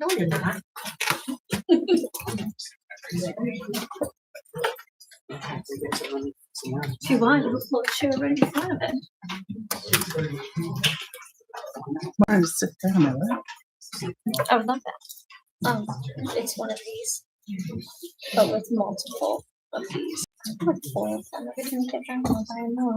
No, you're not. If you want, we'll show right in front of it. I would love that. It's one of these, but with multiple of these. Put four of them. We're gonna get drunk and buy more.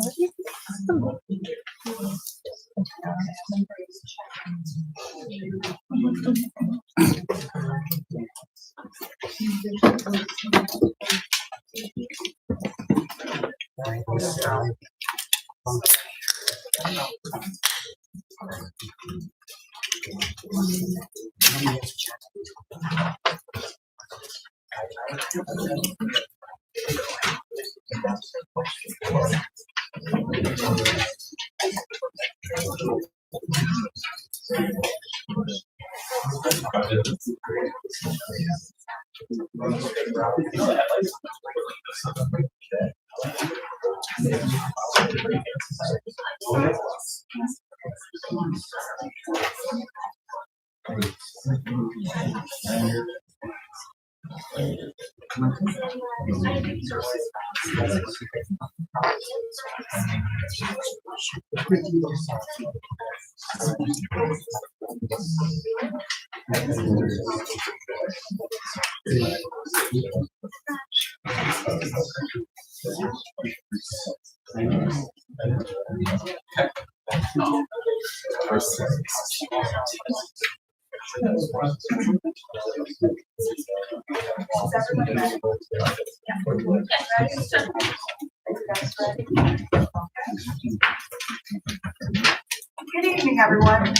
Good evening, everyone.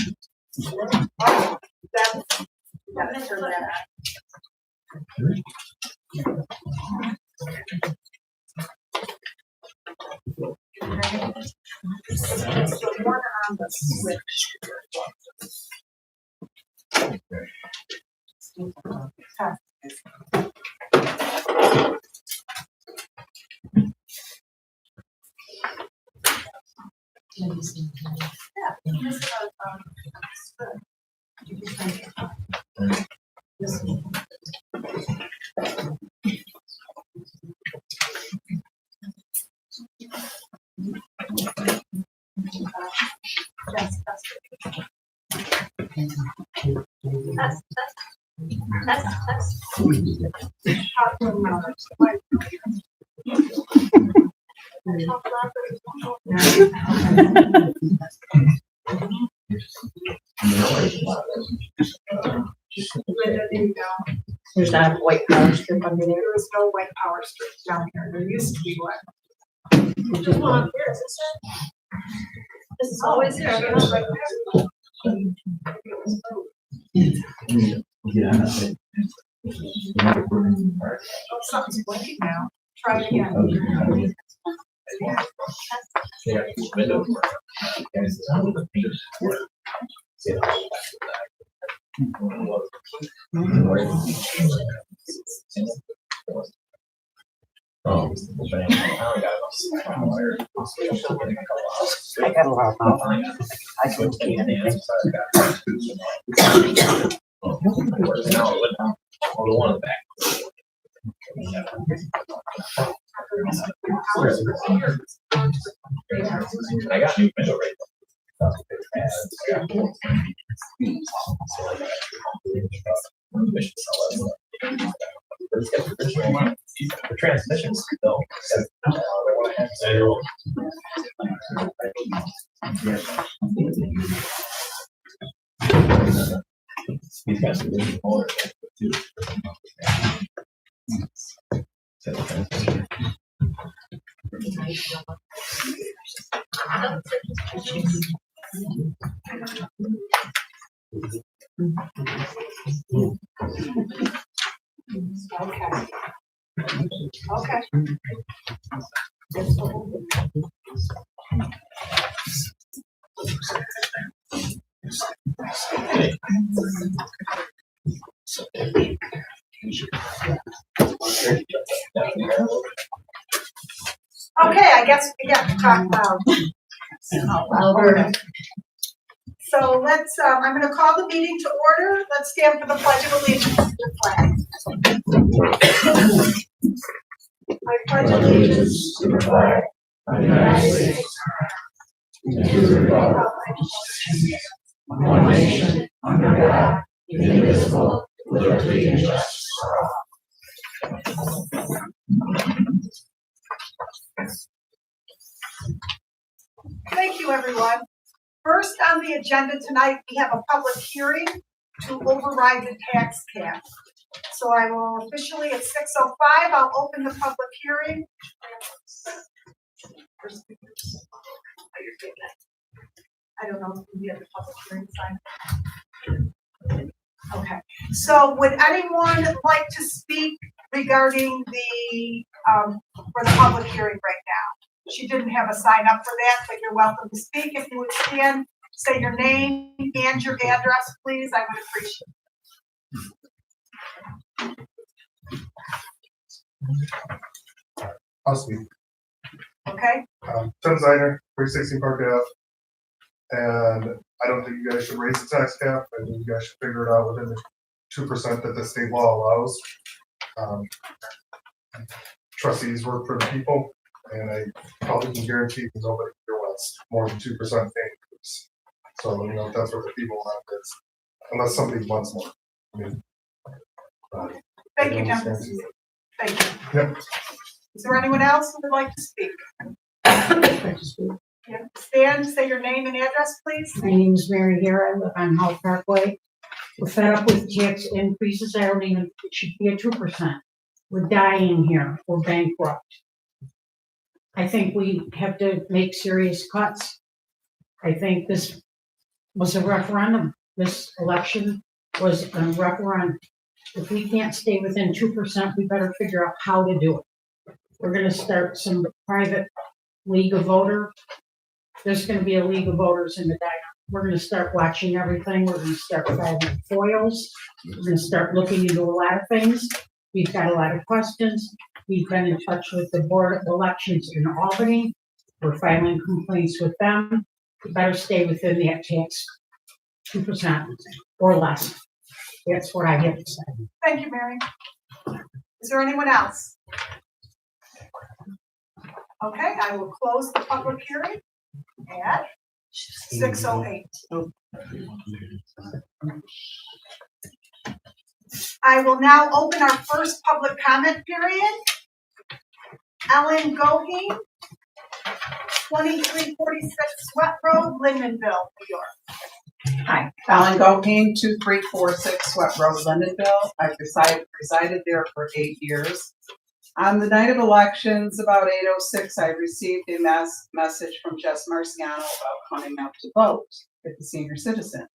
There's that white power strip under there. There was no white power strip down here. There used to be one. This is always there. Something's blinking now. Try it again. I got a lot of power. I can take it. I got new window right. The transmissions though. These guys are really older too. Okay. Okay. Okay, I guess we got to talk about Louder. So let's, I'm gonna call the meeting to order. Let's stand for the Pledge of Allegiance to the flag. I pledge allegiance to the flag of the United States and to the republic one nation under God, indivisible, with liberty and justice for all. Thank you, everyone. First on the agenda tonight, we have a public hearing to override the tax cap. So I will officially at 6:05, I'll open the public hearing. I don't know if we have the public hearing sign. Okay, so would anyone like to speak regarding the, for the public hearing right now? She didn't have a sign up for that, but you're welcome to speak. If you would stand, say your name and your address, please, I would appreciate it. I'll speak. Okay, Tim Ziner, 360 Park Ave. And I don't think you guys should raise the tax cap. I think you guys should figure it out within the 2% that the state law allows. Trustees work for the people, and I probably can guarantee nobody here wants more than 2% increase. So, you know, that's what the people want, is, unless somebody wants more. I mean, thank you, Tim. Thank you. Yep. Is there anyone else who would like to speak? Yeah. Stand, say your name and address, please. My name is Mary here. I live on Hall Parkway. We're fed up with tax increases. I don't even, it should be a 2%. We're dying here. We're bankrupt. I think we have to make serious cuts. I think this was a referendum. This election was a referendum. If we can't stay within 2%, we better figure out how to do it. We're going to start some private league of voters. There's going to be a league of voters in Medina. We're going to start watching everything. We're going to start filing foils. We're going to start looking into a lot of things. We've got a lot of questions. We've been in touch with the Board of Elections in Albany. We're filing complaints with them. We better stay within that tax 2% or less. That's what I have to say. Thank you, Mary. Is there anyone else? Okay, I will close the public hearing at 6:08. I will now open our first public comment period. Ellen Goheen, 2346 Sweat Road, Lindenville, New York. Hi, Ellen Goheen, 2346 Sweat Road, Lindenville. I've resided there for 8 years. On the night of elections, about 8:06, I received a message from Jess Marciano about coming up to vote at the senior citizen.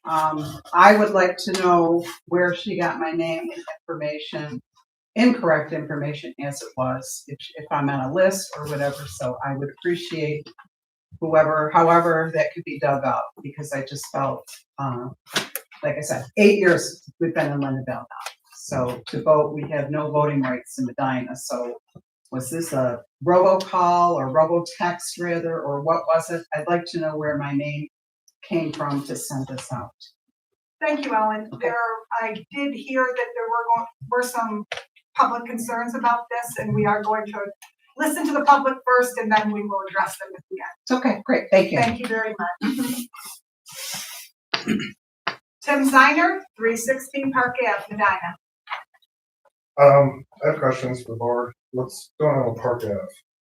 I would like to know where she got my name and information, incorrect information as it was, if I'm on a list or whatever. So I would appreciate however that could be dug up, because I just felt, like I said, 8 years we've been in Lindenville now. So to vote, we have no voting rights in Medina. So was this a robocall or robotext rather, or what was it? I'd like to know where my name came from to send this out. Thank you, Ellen. Okay. I did hear that there were some public concerns about this, and we are going to listen to the public first, and then we will address them at the end. Okay, great. Thank you. Thank you very much. Tim Ziner, 316 Park Ave, Medina. I have questions for the board. What's going on with Park Ave?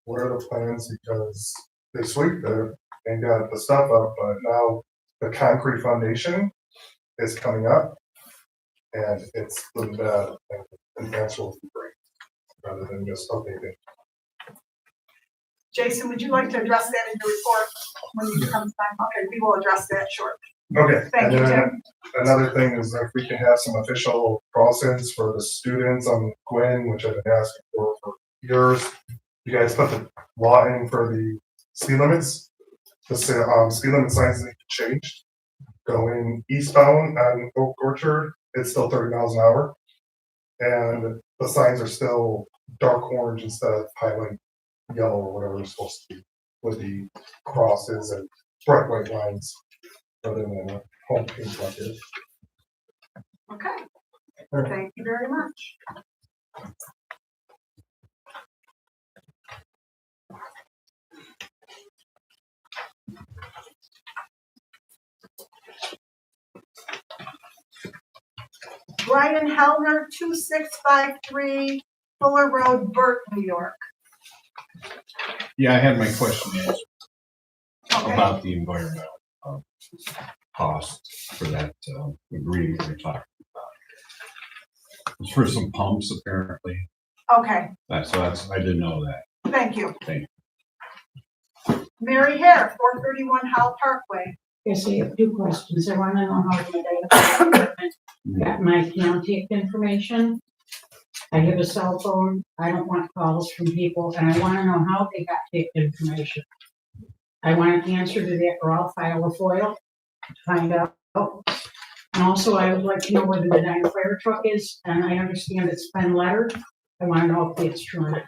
What are the plans? Because they sweep there and got the stuff up, but now the concrete foundation is coming up, and it's looking bad and actual great rather than just updating. Jason, would you like to address that in your report when you come time? Okay, we will address that shortly. Okay. Thank you, Tim. Another thing is if we can have some official crossings for the students on Gwynn, which I've been asking for years. You guys put the law in for the speed limits. The speed limit signs need to change. Going eastbound on Oak Orchard, it's still 30 miles an hour. And the signs are still dark orange instead of highlight yellow or whatever it's supposed to be. with the crosses and bright white lines rather than a home page like this. Okay, thank you very much. Brian Hellner, 2653 Fuller Road, Burton, New York. Yeah, I had my question asked Okay, about the environmental cost for that agreement we're talking about. It's for some pumps apparently. okay, I didn't know that. thank you. Thank Mary Hare, 431 Howell Parkway. Yes, I have two questions. I want to know how the department got my contact information. I have a cell phone. I don't want calls from people, and I want to know how they got the information. I want an answer to that, or I'll file a FOIL to find out. And also, I would like to know where the Medina fire truck is, and I understand it's been lettered. I want to know if it's true or not.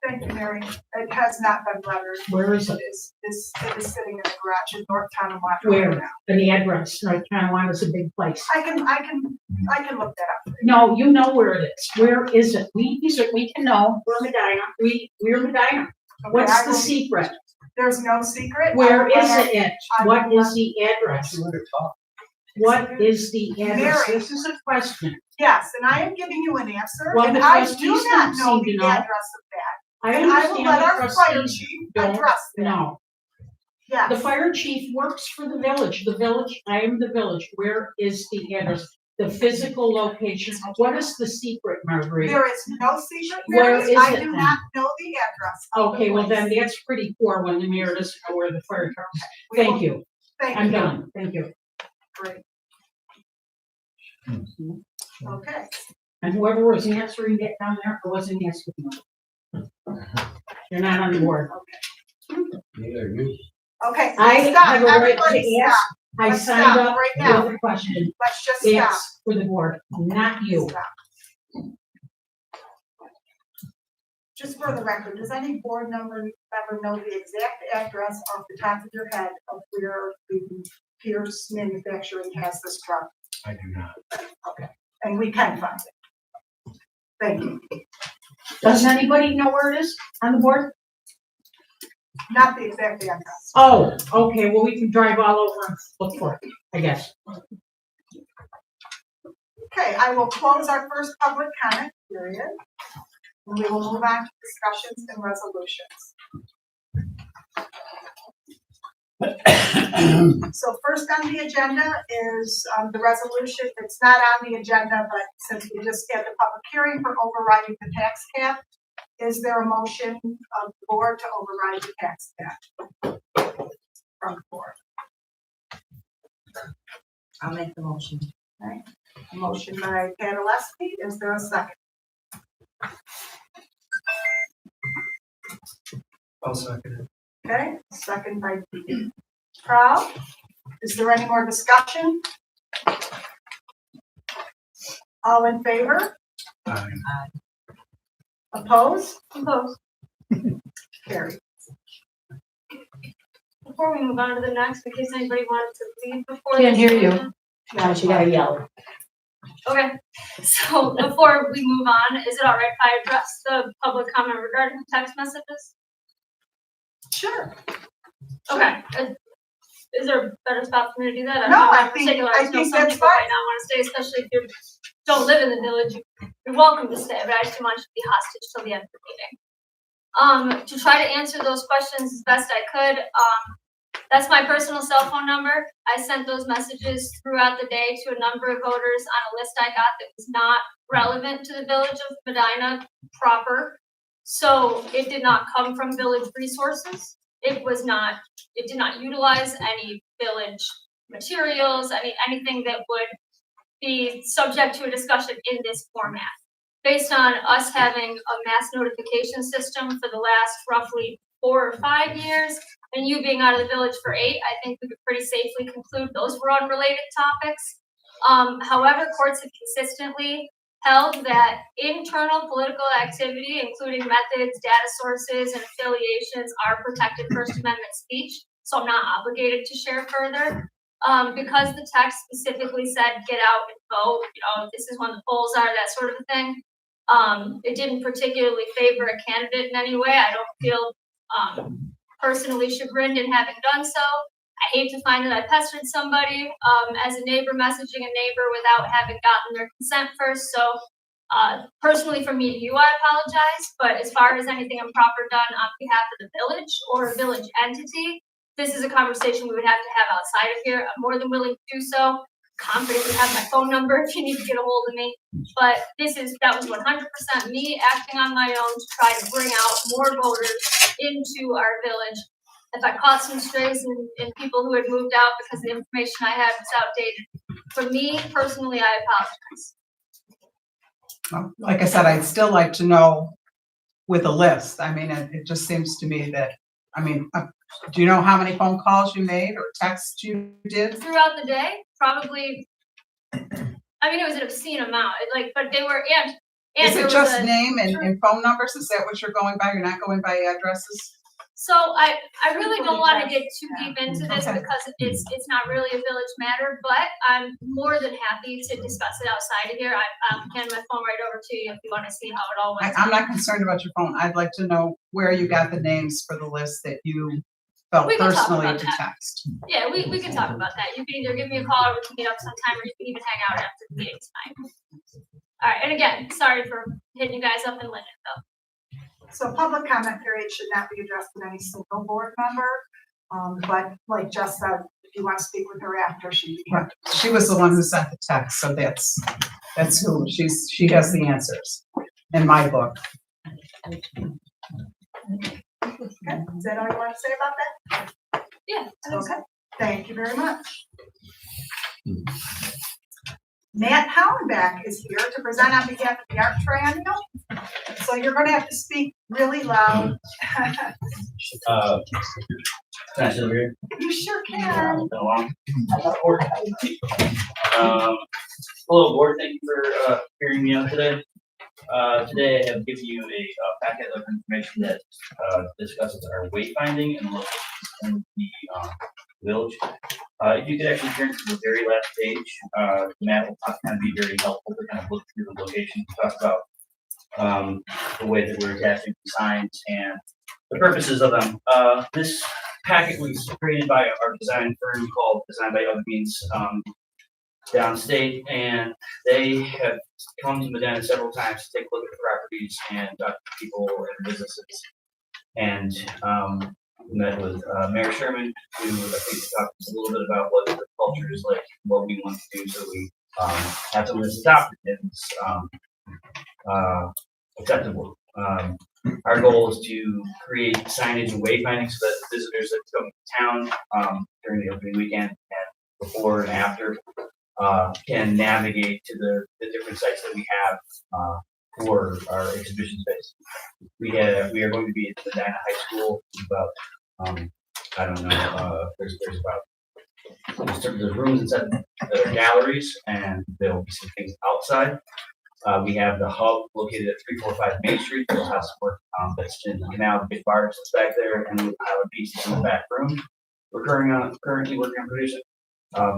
Thank you, Mary. It has not been lettered. Where is it? It is sitting in the garage in Northtown and Waterloo Where? now. The address, North Carolina is a big place. I can look that up. No, you know where it is. Where is it? We can know. We're Medina. We're Medina. Okay, What's I the will- secret? There's no secret. Where I will is let- it? I What will is the address? What is the address? Mary. This is a question. Yes, and I am giving you an answer, Well, and the I do trustees not don't know seem to the know. address of that. I And I will understand let the our fire trustees chief don't address that. know. The Yes, fire chief works for the village. The village, I am the village. Where is the address? The physical location. What is the secret, Marguerite? there is no secret, Where Mary. is I it do then? not know the address. of the Okay, well then place. that's pretty poor when the mayor doesn't know where the fire truck is. We will- Thank you. Thank I'm you. done. Thank you. Great. Okay, And whoever was answering that down there, I wasn't asking you. You're not on the board. Neither you. okay, I stop, have a right everybody to stop. ask. I Let's signed stop up right now. with a question. Let's just stop. That's for the board, not you. Stop. Just for the record, does any board member know the exact address off the top of your head of where the Pierce Manufacturing has this truck? I do not. And we can find it. Thank you. Does anybody know where it is on the board? Not the exact address. Oh, okay, well, we can drive all over and look for it, I guess. Okay, I will close our first public comment period. And we will move on to discussions and resolutions. So first on the agenda is the resolution. It's not on the agenda, but since we just had the public hearing for overriding the tax cap, is there a motion of the board to override the tax cap? From the board. I'll make the motion. Right. A motion by Padaleski. Is there a second? I'll second it. Okay, second by Proud. Is there any more discussion? All in favor? Opposed? Opposed. Carried. Before we move on to the next, in case anybody wanted to leave before. Can't this hear you. motion. Now she gotta yell. Okay, so before we move on, is it all right if I address the public comment regarding the text messages? Sure. Okay, is there a better spot for me to do that? No, know I in think- particular, I know think some that's people fine. might not want to stay, especially if you don't live in the village. You're welcome to stay, but I just didn't want you to be hostage till the end of the meeting. To try to answer those questions as best I could, that's my personal cell phone number. I sent those messages throughout the day to a number of voters on a list I got that was not relevant to the village of Medina proper. So it did not come from village resources. It did not utilize any village materials, anything that would be subject to a discussion in this format. Based on us having a mass notification system for the last roughly 4 or 5 years, and you being out of the village for 8, I think we could pretty safely conclude those were unrelated topics. However, courts have consistently held that internal political activity, including methods, data sources, and affiliations are protected First Amendment speech, so I'm not obligated to share further. Because the text specifically said, get out and vote, this is when the polls are, that sort of a thing. It didn't particularly favor a candidate in any way. I don't feel personally chagrined in having done so. I hate to find that I pestered somebody as a neighbor messaging a neighbor without having gotten their consent first. So personally from me to you, I apologize. But as far as anything improper done on behalf of the village or a village entity, this is a conversation we would have to have outside of here. I'm more than willing to do so. Confident you have my phone number if you need to get a hold of me. But that was 100% me acting on my own to try to bring out more voters into our village. If I caught some strays in people who had moved out because the information I had was outdated, for me personally, I apologize. Like I said, I'd still like to know with a list. I mean, it just seems to me that, do you know how many phone calls you made or texts you did? Throughout the day, probably, it was an obscene amount, but they were, and Is it just name and phone numbers? Is that what you're going by? You're not going by addresses? So I really don't want to get too deep into this Okay. because it's not really a village matter, but I'm more than happy to discuss it outside of here. I'll hand my phone right over to you if you want to see how it all went. I'm not concerned about your phone. I'd like to know where you got the names for the list that you felt We can talk personally about to that. text. Yeah, we can talk about that. You can either give me a call or we can meet up sometime, or you can even hang out after the meeting tonight. All right, and again, sorry for hitting you guys up in Linden though. So public comment period should not be addressed with any single board member. But like Jess said, if you want to speak with her after, She was the one who sent the text, so that's who she has the answers in my book. Okay, is that all you want to say about that? Yeah. Okay, thank you very much. Matt Hollenbeck is here to present on behalf of the Art Triennial. So you're going to have to speak really loud. Can I sit over here? You sure can. Hello, board. Thank you for hearing me out today. Today I have given you a packet of information that discusses our wayfinding and locations in the village. If you could actually turn to the very last page, Matt will kind of be very helpful to kind of look through the locations, talk about the way that we're attaching signs and the purposes of them. This packet was created by our design firm called Design by Other Means downstate, and they have come to Medina several times to take a look at the properties and talk to people and businesses. And met with Mayor Sherman, who I think talked a little bit about what the culture is like, what we want to do, so we have something that's adopted and it's acceptable. Our goal is to create signage and wayfinding so that visitors that come to town during the opening weekend and before and after can navigate to the different sites that we have for our exhibition space. We are going to be at the Medina High School. About I don't know. There's rooms inside that are galleries, and there will be some things outside. We have the hub located at 345 Main Street. We'll have some work that's in the canal, big bars that's back there, and we'll have a piece in the back room. We're currently working on producing.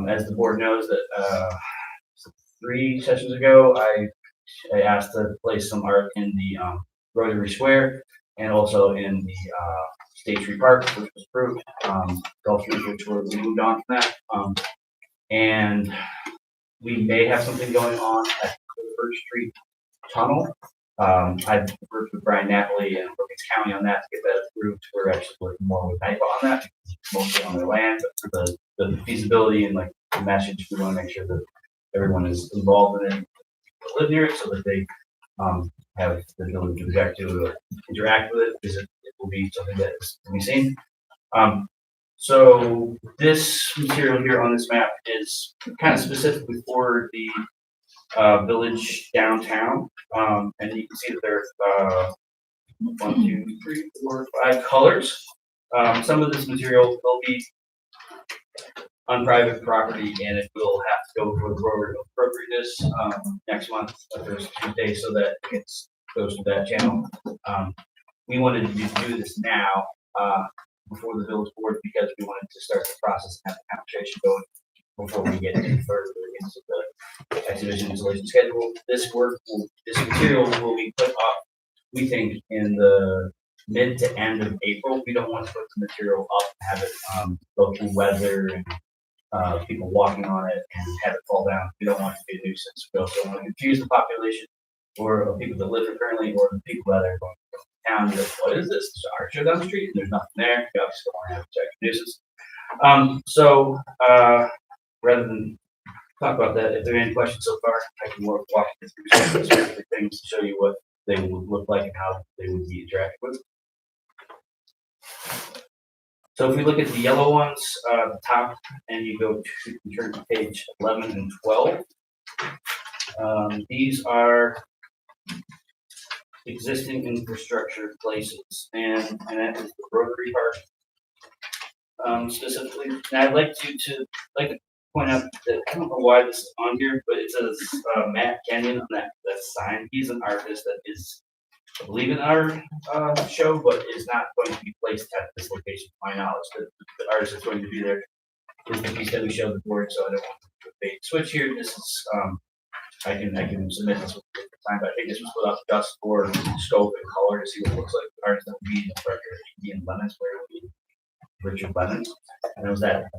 As the board knows, that 3 sessions ago, I asked to place some art in the Rotary Square and also in the State Street Park, which was approved. Gulf Street, which we moved on from that. And we may have something going on at the First Street Tunnel. I've worked with Brian Napoli and Brookings County on that to get that approved. We're actually working more with NIPA on that, mostly on their land, but for the feasibility and like the message, we want to make sure that everyone is involved in it, live near it, so that they have the ability to react to it or interact with it, because it will be something that is to be seen. So this material here on this map is kind of specifically for the village downtown, and you can see that there's 1, 2, 3, 4, 5 colors. Some of this material will be on private property, and it will have to go for appropriateness, next month, first Tuesday, so that it goes to that channel. We wanted to do this now, before the village board, because we wanted to start the process and have the conversation going before we get any further into the exhibition installation schedule. This material will be put up, we think, in the mid to end of April. We don't want to put the material up and have it go through weather and people walking on it and have it fall down. We don't want it to be a nuisance. We also want to confuse the population or people that live here currently or the people that are going to town. Like, what is this? There's an art show down the street and there's nothing there. We obviously don't want to have a check nuisance. Rather than talk about that, if there are any questions so far, I can walk you through some of the specific things to show you what they would look like and how they would be interacted with. So if we look at the yellow ones, the top, and you turn to page 11 and 12, these are existing infrastructure places, and that is the Rotary Park specifically. And I'd like to point out that I don't know why this is on here, but it says Matt Kenyon on that sign. He's an artist that is, I believe, in our show, but is not going to be placed at this location, to my knowledge. The artist that's going to be there is the piece that we showed the board, so I don't want to do a big switch here. This is I can submit this with a different time, but I think this was put up just for scope and color to see what it looks like. The artist that would be in the record, Ian Lemons, where it would be Richard Lemons, and it was that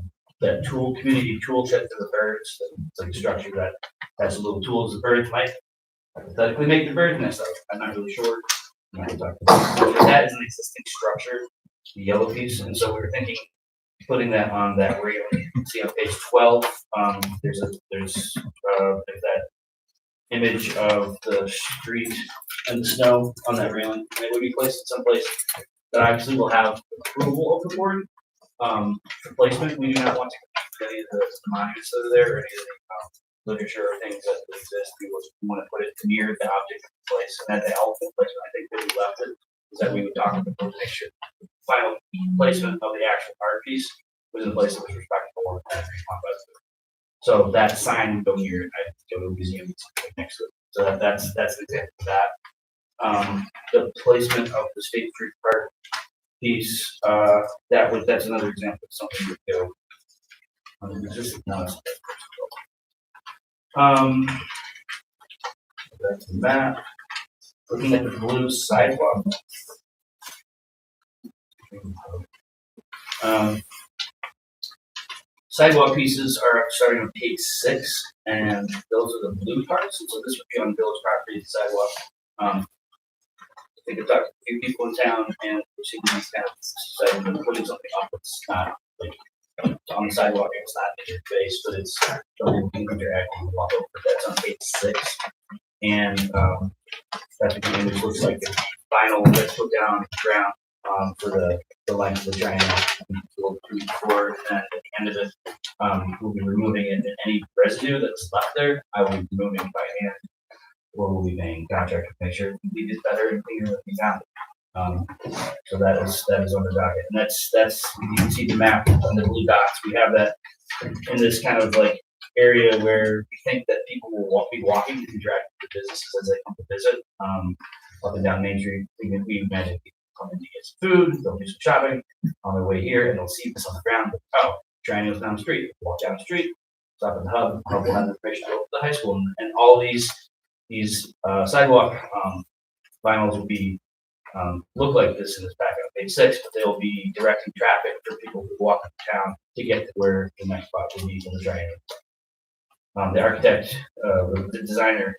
community tool set for the birds. It's like a structure that has little tools the birds might hypothetically make the bird nest out of. I'm not really sure. That is an existing structure, the yellow piece, and so we were thinking putting that on that railing. You can see on page 12, there's that image of the street and the snow on that railing. And it would be placed in some place that actually will have approval of the board for placement. We do not want to put any of the monuments that are there or any of the literature or things that exist. We want to put it near the object of the place. And then the elephant placement, I think that we left it, is that we would talk about the make sure the final placement of the actual art piece was in a place that was respectful and so that sign would go here, and I'd go to a museum next to it. So that's an example of that. The placement of the State Street Park piece, that's another example of something that would go on the existing notes. Back to the map. Looking at the blue sidewalk. Sidewalk pieces are starting on page 6, and those are the blue parts. And so this would be on village property, the sidewalk. I think I've talked to a few people in town, and we're seeing these kind of deciding to putting something up that's not like on the sidewalk, and it's not in your face, but it's something you can interact and walk over. That's on page 6. And that's what the image looks like. The vinyl that's put down on the ground for the length of the triangle. We'll do forward, and at the end of it, we'll be removing it, and any residue that's left there, I will be removing by hand, or we'll be paying contractor to make sure we did better and cleaner than we found it. So that is on the docket, and that's you can see the map on the blue dots. We have that in this kind of like area where we think that people will be walking to interact with the businesses as they come to visit, up and down Main Street. We imagine people come in to get some food, they'll do some shopping on their way here, and they'll see this on the ground. Oh, Triennial's down the street. Walk down the street, stop at the hub. The hub will have information about the high school, and all these sidewalk vinyls will be look like this in this packet on page 6, but they'll be directing traffic for people who walk in town to get to where the next spot will be in the triangle. The architect, the designer,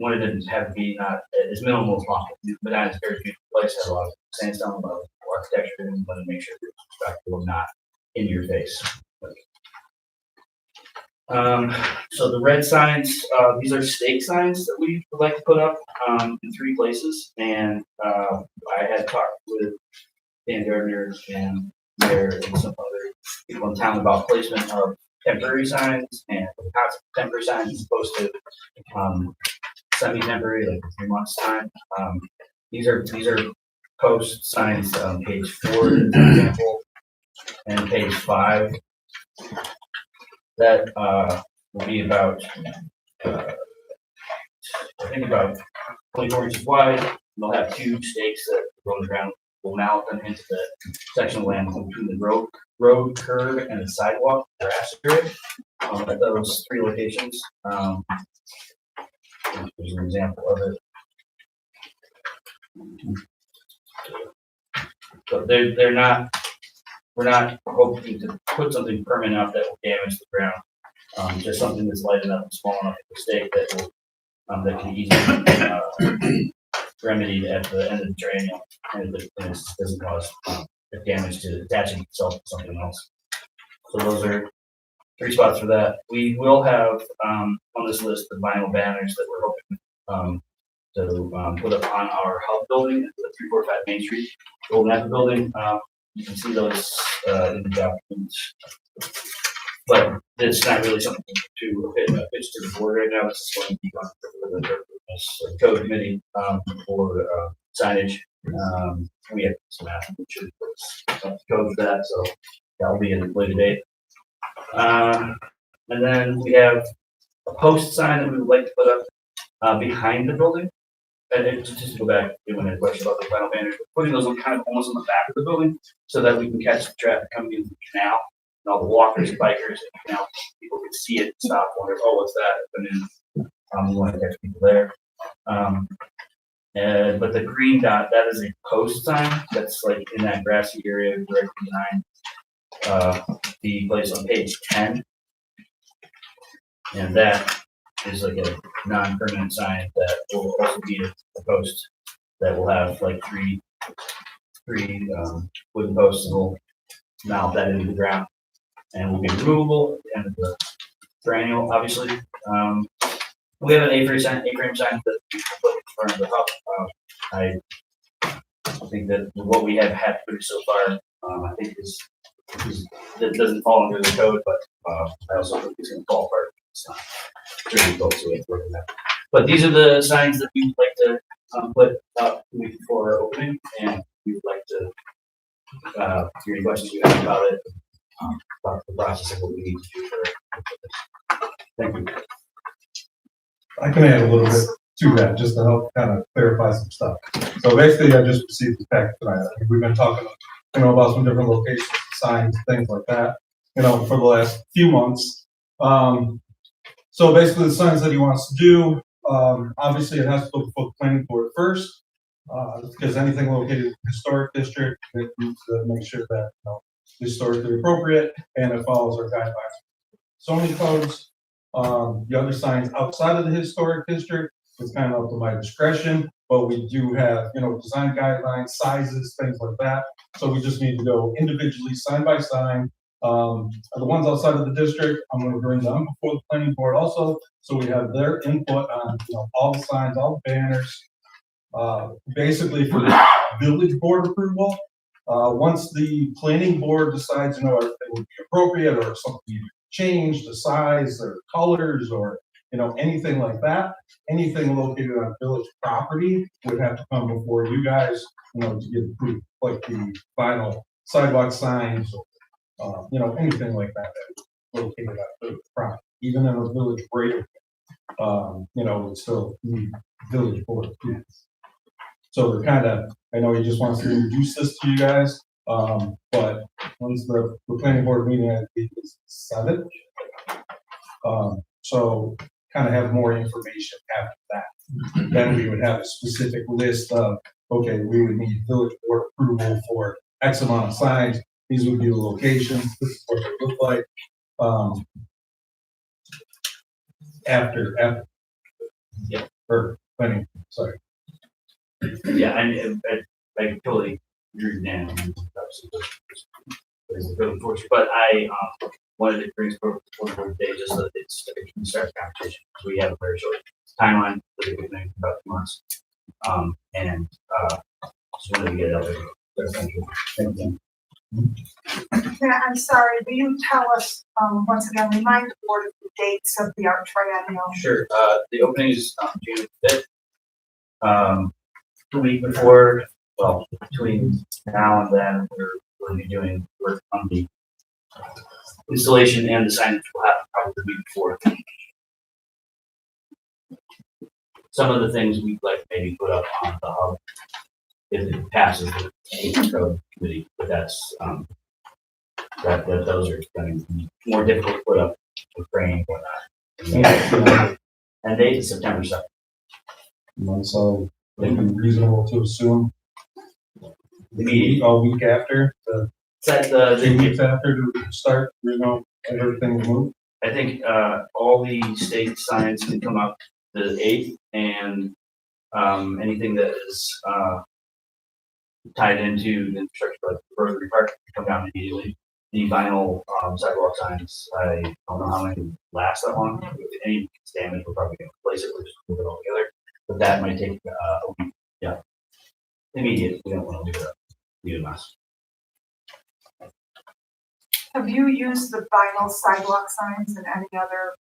wanted to have it be not as minimal as possible. Medina is a very beautiful place, has a lot of sandstone, a lot of architecture, and want to make sure that it's respectful and not in your face. So the red signs, these are stake signs that we would like to put up in 3 places. And I had talked with Dan Gardner and Mayor and some other people in town about placement of temporary signs, and the concept of temporary signs as opposed to semi-temporary, like 3 months time. These are post signs on page 4, for example, and page 5. That, will be about, I think about 24 inches wide. They'll have 2 stakes that go on the ground, will mount them into the section of land between the road curb and the sidewalk grass area, at those 3 locations. Here's an example of it. So we're not hoping to put something permanent up that will damage the ground. Just something that's light enough and small enough for the stake that will, that can easily, remedied at the end of the triennial, and it doesn't cause damage to attaching itself to something else. So those are 3 spots for that. We will have on this list the vinyl banners that we're hoping to put up on our hub building, the 345 Main Street, the old Napa building. You can see those in the documents, but it's not really something to pitch to the board right now. This is going to be on the code committee for signage. We have some should code for that, so that'll be in a later date. And then we have a post sign that we would like to put up behind the building. And just to go back to when I had a question about the final banners, we're putting those on kind of almost on the back of the building so that we can catch the traffic coming in the canal. And all the walkers and bikers in the canal, people can see it, stop, wonder, oh, what's that? And then we want to catch people there. But the green dot, that is a post sign that's like in that grassy area directly behind the place on page 10. And that is like a non-permanent sign that will also be a post that will have like three wooden posts, and we'll mount that into the ground and will be removable at the end of the triennial, obviously. We have an A-frame sign that we put in front of the hub. I think that what we have had to do so far, I think is that doesn't fall under the code, but I also think it's going to fall apart. It's not really close to it. But these are the signs that we would like to put up before our opening, and we would like to hear any questions you have about it, about the process of what we need to do for it. Thank you. I can add a little bit to that, just to help kind of clarify some stuff. So basically, I just received the packet tonight. We've been talking, about some different locations, signs, things like that, for the last few months. So basically, the signs that he wants to do, obviously, it has to go before the planning board first, because anything located in the historic district, it needs to make sure that historically appropriate and it follows our guidelines. Zoning codes. The other signs outside of the historic district is kind of up to my discretion, but we do have, design guidelines, sizes, things like that. So we just need to go individually, sign by sign. The ones outside of the district, I'm going to bring them before the planning board also, so we have their input on, all the signs, all the banners. Basically for the village board approval. Once the planning board decides, if it would be appropriate or something change the size or colors or anything like that, anything located on village property would have to come before you guys, to get approved, like the final sidewalk signs, or anything like that that's located on village property, even in a village break, it's still village board approval. So we're kind of, I know he just wants to introduce this to you guys, but once the planning board meeting, I think is 7th. So kind of have more information after that. Then we would have a specific list of, okay, we would need village board approval for X amount of signs. These would be the locations. This is what they look like. After, yeah, or planning, sorry. Yeah, I totally agree with Dan. But I wanted to bring this forward today just so that it can start the competition. So we have a very short timeline for the beginning, about 2 months. And just wanted to get it out there. Thank you. Yeah, I'm sorry, will you tell us, once again, remind the board of the dates of the art triennial? Sure. The opening is June 5th. The week before, well, between now and then, we're going to be doing work on the installation and the signage will happen probably the week before. Some of the things we'd like maybe put up on the hub if it passes the code committee, but that's, that those are going to be more difficult to put up with training or not. And date is September 7th. And so, it'd be reasonable to assume Immediate. a week after, Set 2 weeks after to start, and everything to move. I think, all the state signs can come up the 8th, and, anything that is, tied into the infrastructure, like Rotary Park, can come down immediately. The vinyl, sidewalk signs, I don't know how many last that long. If any damage, we're probably gonna replace it, we'll just move it all together. But that might take, a week, yeah. Immediate, we don't wanna do that, need a mess. Have you used the vinyl sidewalk signs at any other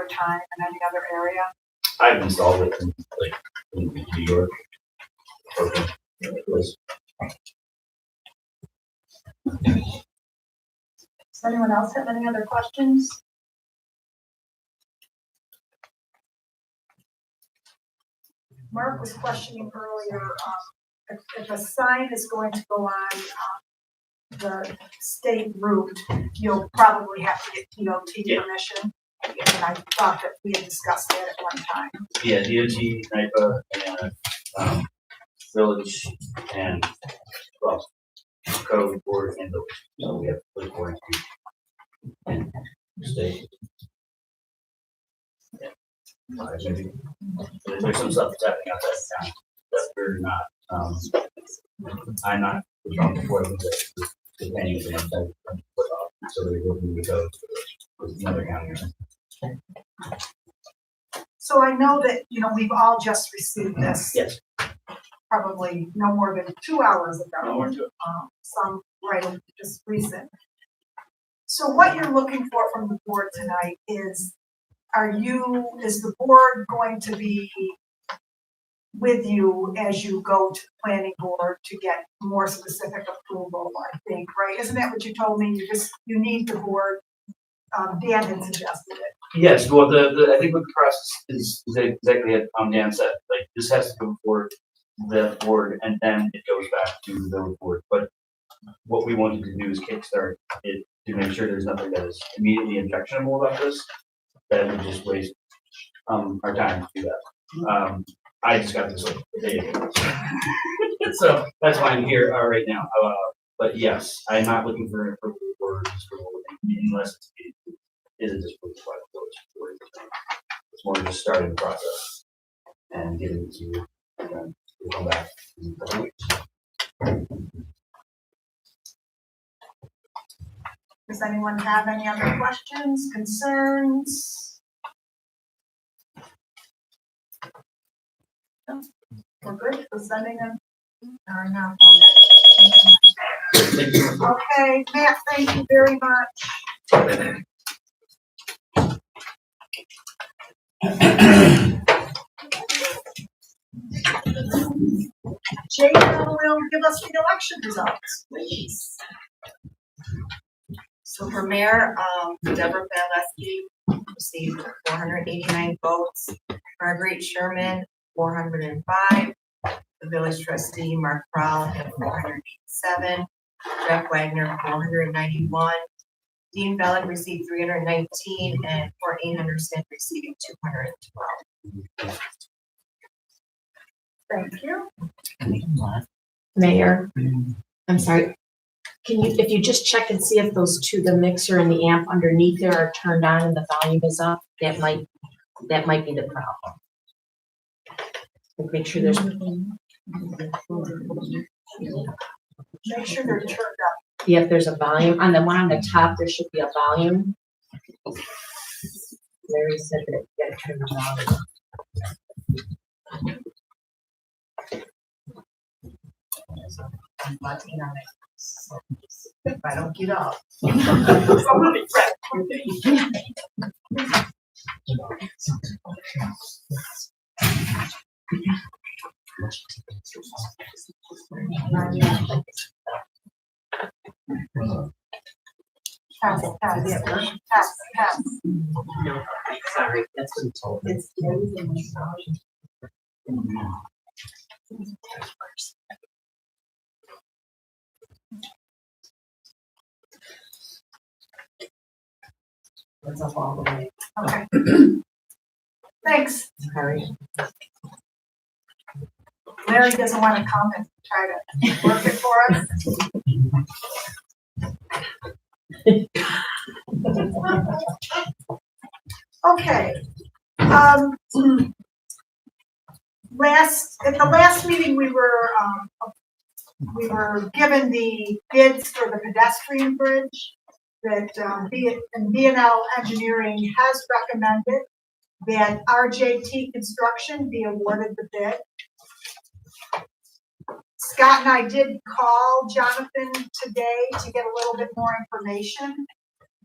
time, in any other area? I've installed it in, like, in New York. Okay. Does anyone else have any other questions? Mark was questioning earlier, if a sign is going to go on, the state route, you'll probably have to get DOT Yeah. permission. And I thought that we had discussed that at one time. Yeah, DOT, NIPA, and, village, and, well, code board and village. So we have the board and state. Yeah. Maybe. There's some stuff that's happening outside of town that we're not, I'm not responsible for it, depending on the so they will be go with another county. So I know that, we've all just received this. Yes. Probably no more than 2 hours ago. No more to it. Some just recent. So what you're looking for from the board tonight is the board going to be with you as you go to the planning board to get more specific approval, I think, right? Isn't that what you told me? You need the board, Dan had suggested it. Yes, well, I think what the process is exactly as Dan said, like, this has to go before the board and then it goes back to the board. But what we wanted to do is kickstart it to make sure there's nothing that is immediately objectionable about this, that would just waste our time to do that. I just got this like a day ago. So that's why I'm here right now. But yes, I'm not looking for an approval or disapproval unless it isn't disapproved by the village. It's more just starting the process and getting it to you, and then we'll come back in a couple weeks. Does anyone have any other questions, concerns? No? We're good for sending them? Or no? Okay, Matt, thank you very much. Jada will give us the election results, please. So for mayor, Deborah Valesky received 489 votes. Marguerite Sherman, 405. The village trustee, Mark Prowl, had 487. Jeff Wagner, 491. Dean Bellick received 319, and Fort Anderson receiving 212. Thank you. Mayor, I'm sorry. Can you, if you just check and see if those two, the mixer and the amp underneath there are turned on and the volume is up, that might be the problem. Make sure there's. Make sure they're turned up. Yeah, if there's a volume, on the one on the top, there should be a volume. Larry said that you gotta turn the volume up. I'm watching on it. So if I don't get up. Pass. No, sorry, that's what he told me. It's up all the way. Okay. Thanks. Sorry. Larry doesn't want to come and try to work it for us. Okay. At the last meeting, we were given the bids for the pedestrian bridge that B&L Engineering has recommended that RJT Construction be awarded the bid. Scott and I did call Jonathan today to get a little bit more information.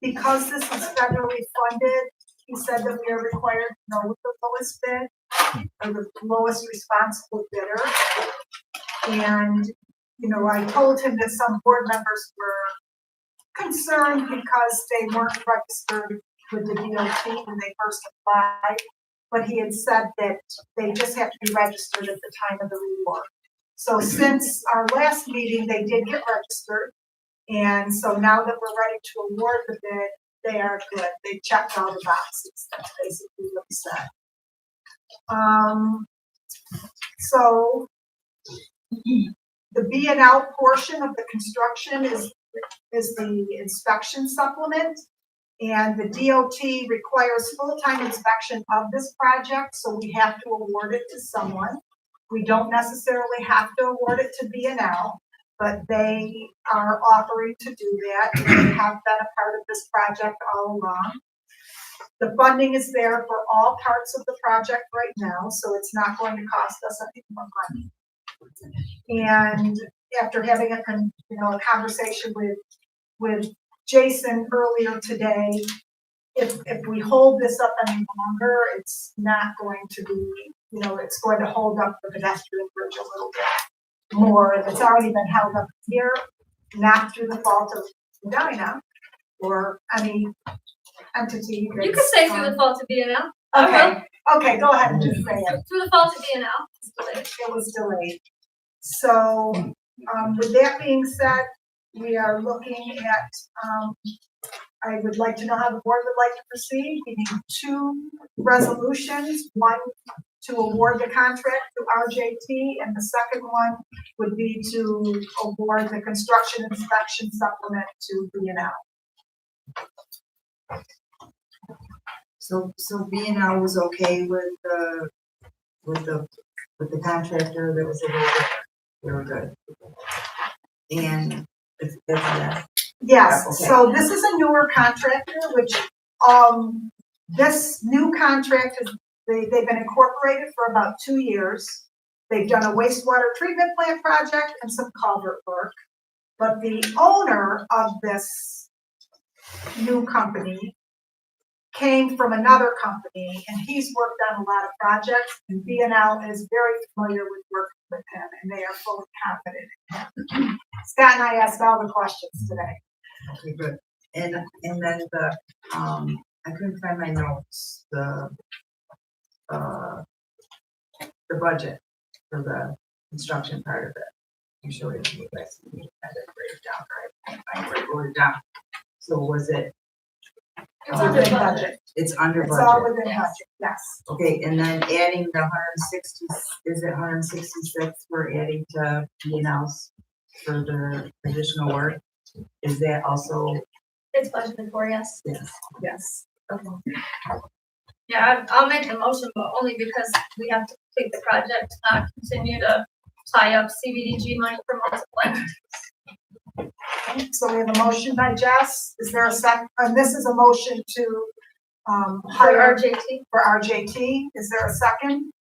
Because this is federally funded, he said that we are required to know what the lowest bid or the lowest responsible bidder. And, you know, I told him that some board members were concerned because they weren't registered with the DOT when they first applied. But he had said that they just have to be registered at the time of the reward. So since our last meeting, they did get registered. And so now that we're ready to award the bid, they are good. They checked all the boxes. That's basically what we said. So the B&L portion of the construction is the inspection supplement. And the DOT requires full-time inspection of this project, so we have to award it to someone. We don't necessarily have to award it to B&L, but they are offering to do that. They have been a part of this project all along. The funding is there for all parts of the project right now, so it's not going to cost us any more money. And after having a conversation with Jason earlier today, if we hold this up any longer, it's not going to be, it's going to hold up the pedestrian bridge a little bit more. It's already been held up here, not through the fault of Medina or any entity. You could say through the fault of B&L. Okay, go ahead and just say it. Through the fault of B&L. It was delayed. So, with that being said, we are looking at, I would like to know how the board would like to proceed. We need 2 resolutions, one to award the contract to RJT, and the second one would be to award the construction inspection supplement to B&L. So B&L was okay with the contractor that was awarded. They were good. And it's that. Yes, Okay. so this is a newer contractor, which, this new contract is, they've been incorporated for about 2 years. They've done a wastewater treatment plant project and some culvert work. But the owner of this new company came from another company, and he's worked on a lot of projects, and B&L is very familiar with working with him, and they are fully confident in him. Scott and I asked all the questions today. Okay, good. And then I couldn't find my notes, the budget for the construction part of it. I'm sure it's you guys had it written down, right? I wrote it down. So was it? It's under budget. It's under It's all budget. within budget, yes. Okay, and then adding the 160, is it 166 we're adding to B&L's for the additional work? Is that also? It's budgeted for, yes. Yes. Yes. Okay. Yeah, I'll make the motion, but only because we have to complete the project, not continue to tie up CBDG money for multiple entities. So we have a motion by Jess. Is there a second? And this is a motion to For hire RJT. for RJT. Is there a second?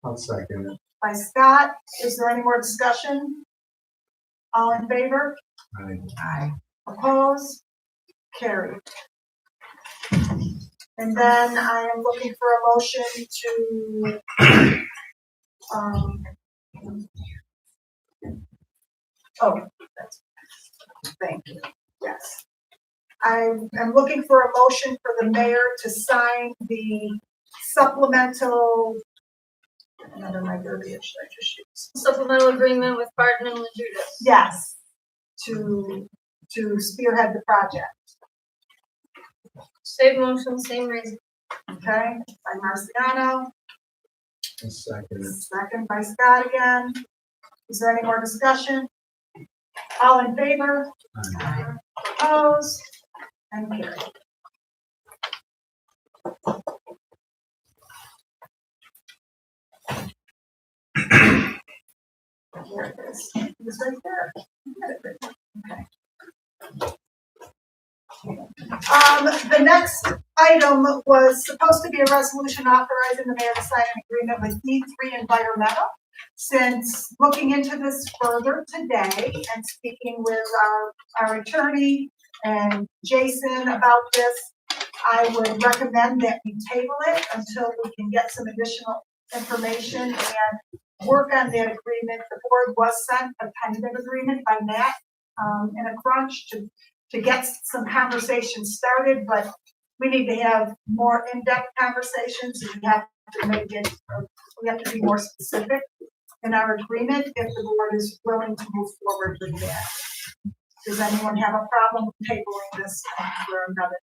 I'll second it. By Scott. Is there any more discussion? All in favor? Aye. Opposed? Carried. And then I am looking for a motion to, thank you, yes. I am looking for a motion for the mayor to sign the supplemental, none of my verbiage, I just use. Supplemental agreement with Barton and Loguidice. Yes, to spearhead the project, Same motion, same reason. okay? By Marciano, Second. second by Scott again. Is there any more discussion? All in favor? Opposed? And carried. Here it is. It's right there. Okay. The next item was supposed to be a resolution authorizing the mayor to sign an agreement with E3 Environmental. Since looking into this further today and speaking with our attorney and Jason about this, I would recommend that we table it until we can get some additional information and work on that agreement. The board was sent a tentative agreement by Matt in a crunch to get some conversations started, but we need to have more in-depth conversations. We have to be more specific in our agreement if the board is willing to move forward with that. Does anyone have a problem tabling this for another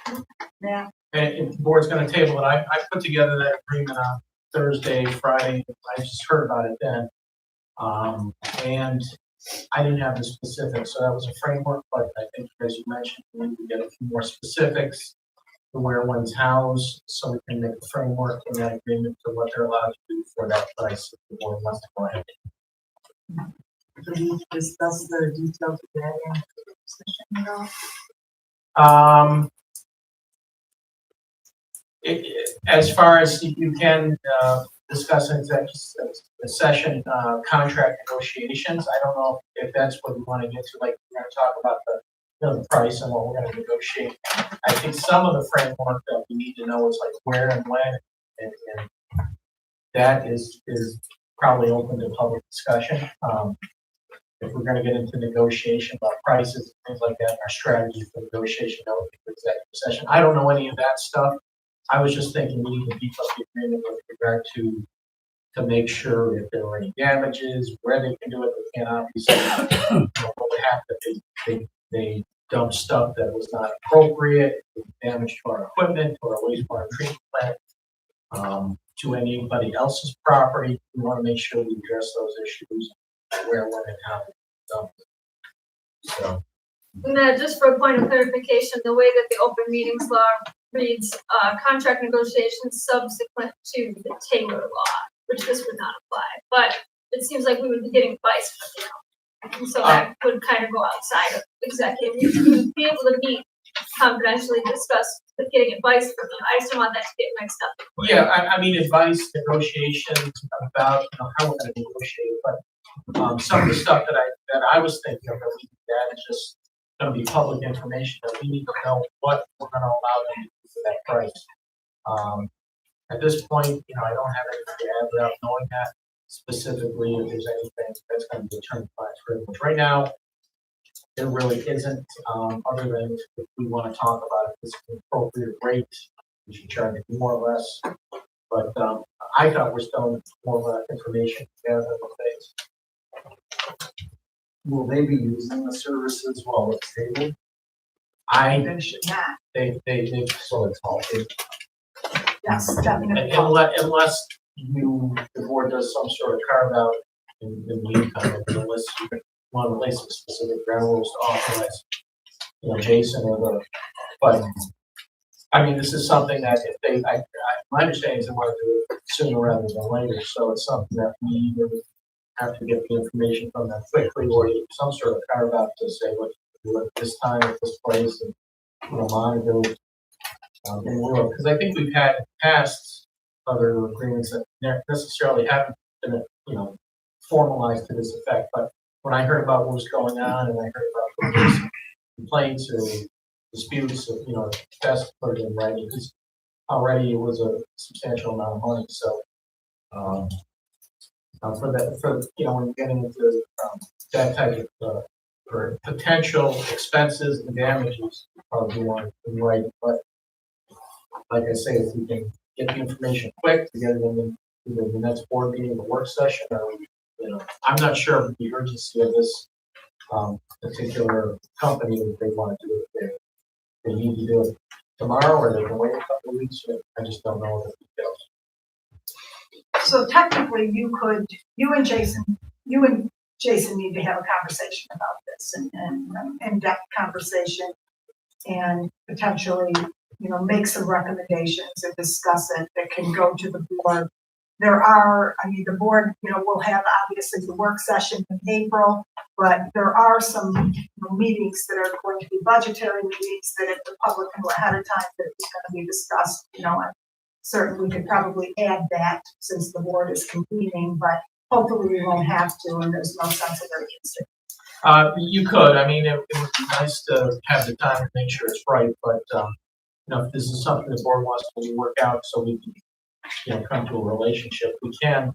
meeting? Yeah. And if the board's gonna table it, I put together that agreement on Thursday, Friday, I just heard about it then. And I didn't have the specifics, so that was a framework, but I think, as you mentioned, we need to get a few more specifics to where one's housed, so we can make a framework in that agreement for what they're allowed to do for that price if the board wants to go ahead. Did we discuss the details of that in the session at all? As far as you can discuss in executive session, contract negotiations, I don't know if that's what we want to get to, like, we're going to talk about the price and what we're going to negotiate. I think some of the framework that we need to know is like where and when, and that is probably open to public discussion. If we're going to get into negotiation about prices and things like that, our strategy for negotiation, that would be for executive session. I don't know any of that stuff. I was just thinking we need to beef up the agreement with regard to make sure if there were any damages, where they can do it, they can't obviously, what would happen if they dump stuff that was not appropriate, damage to our equipment or our wastewater treatment plant, to anybody else's property. We want to make sure we address those issues, where, when, and how they dump it. So. Matt, just for a point of clarification, the way that the open meetings law reads, contract negotiations subsequent to the Taylor law, which this would not apply, but it seems like we would be getting advice from you. And so that would kind of go outside of executive. You would be able to meet confidentially, discuss getting advice from you. I just don't want that to get mixed up. Yeah, I mean, advice, negotiations about, how we're gonna negotiate, but, some of the stuff that I was thinking of, that is just gonna be public information, that we need to know what we're gonna allow them to do for that price. At this point, I don't have anything to add without knowing that specifically, if there's anything that's gonna be determined by privilege. Right now, there really isn't, other than if we wanna talk about if it's an appropriate rate, we should charge it more or less. But, I thought we're still more information together than things. Will they be using the services while it's tabled? They should not. They, So it's all tabled. Yes, definitely. unless the board does some sort of carve out in the meantime, unless you want to place some specific ground rules to authorize, Jason or but I mean, this is something that if my understanding is they want to do it sooner rather than later, so it's something that we either have to get the information from them quickly or some sort of carve out to say what to do at this time, at this place, and monitor because I think we've had past other agreements that necessarily haven't been, formalized to this effect. But when I heard about what was going on, and I heard about complaints or disputes, best put it in writing because already it was a substantial amount of money. So when you're getting into that type of for potential expenses and damages, probably want to write, but like I say, if we can get the information quick to get it in either the next board meeting or work session, or, I'm not sure of the urgency of this, particular company that they want to do it. They need to do it tomorrow, or they can wait a couple of weeks. I just don't know the details. So technically, you and Jason need to have a conversation about this and in-depth conversation and potentially, make some recommendations and discuss it that can go to the board. The board, will have obviously the work session in April, but there are some meetings that are going to be budgetary meetings that if the public can go ahead of time, that it's going to be discussed, and certainly we could probably add that since the board is convening, but hopefully we won't have to, and there's no sense of urgency. You could, it would be nice to have the time to make sure it's right, but, if this is something the board wants to work out so we can, come to a relationship, we can.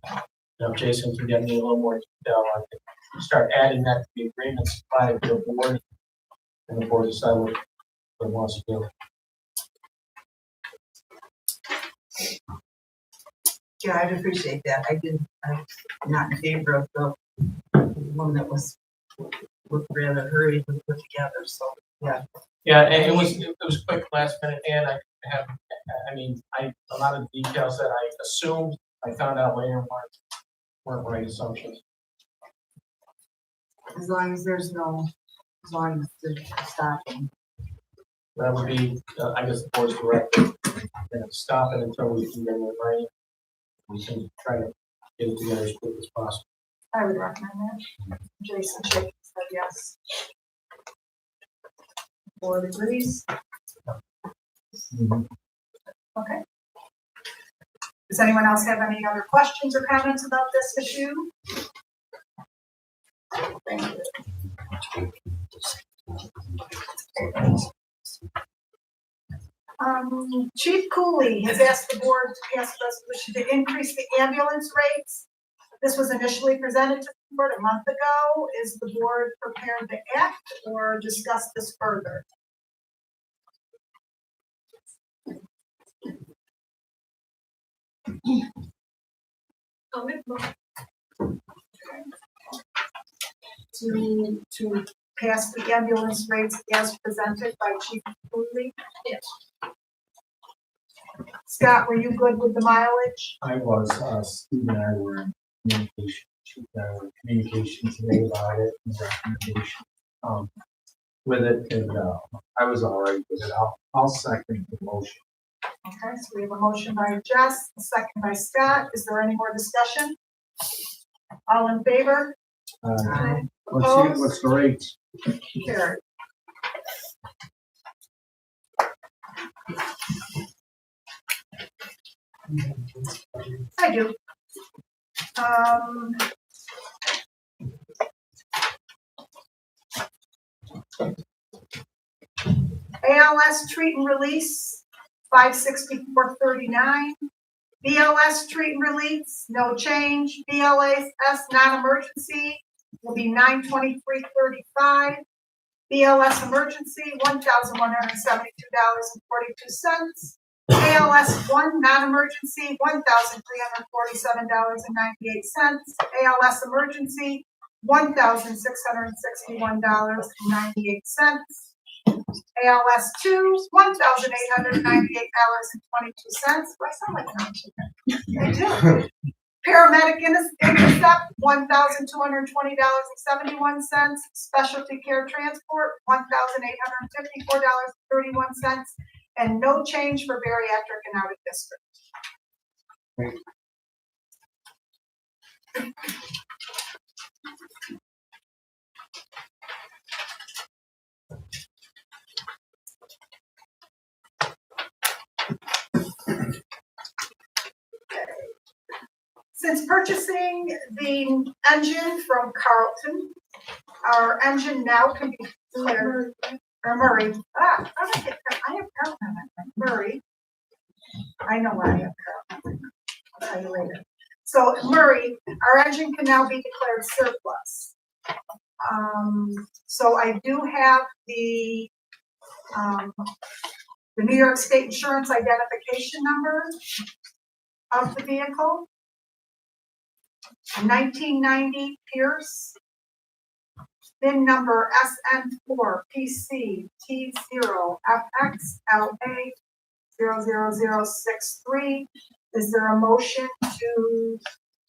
If Jason can get me a little more detail, I can start adding that to the agreements by the board, and the board decide what it wants to do. Yeah, I'd appreciate that. I'm not in favor of the one that was rather hurried and put together, so, yeah. Yeah, and it was quick last minute, and a lot of the details that I assumed, I found out later weren't right assumptions. As long as there's stopping. That would be, I guess, the board's directive, stop it until we can get it right. We can try to get it together as quick as possible. I would recommend that. Jason said yes. Board agrees. Okay. Does anyone else have any other questions or comments about this issue? Thank you. Chief Cooley has asked the board to pass a resolution to increase the ambulance rates. This was initially presented to the board a month ago. Is the board prepared to act or discuss this further? To pass the ambulance rates as presented by Chief Cooley? Yes. Scott, were you good with the mileage? I was, Steve and I were in communication today about it, and recommendation, with it, and, I was all right with it. I'll second the motion. Okay, so we have a motion by Jess, a second by Scott. Is there any more discussion? All in favor? What's the rate? Carried. I do. ALS treat and release, $564.39. BLS treat and release, no change. BLS non-emergency will be $923.35. BLS emergency, $1,172.42. ALS 1 non-emergency, $1,347.98. ALS emergency, $1,661.98. ALS 2, $1,898.22. Do I sound like an chicken? I do. Paramedic intercept, $1,220.71. Specialty care transport, $1,854.31. And no change for bariatric and out of district. Since purchasing the engine from Carlton, our engine now can be declared, or Murray. I have Carlton. Murray. I know why I have Carlton. I'll tell you later. So Murray, our engine can now be declared surplus. So I do have the New York State Insurance Identification Number of the vehicle. 1990 Pierce. VIN number SN4PC T0FXLA00063. Is there a motion to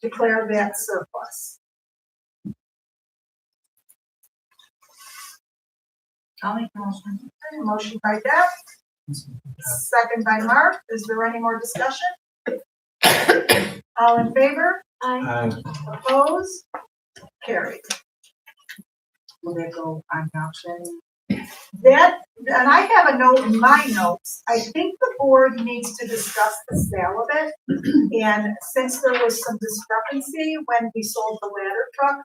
declare that surplus? I'll make the motion. Okay, motion by Deb, second by Mark. Is there any more discussion? All in favor? Opposed? Carried. Will that go on auction? That, and I have a note in my notes. I think the board needs to discuss the sale of it. And since there was some discrepancy when we sold the ladder truck,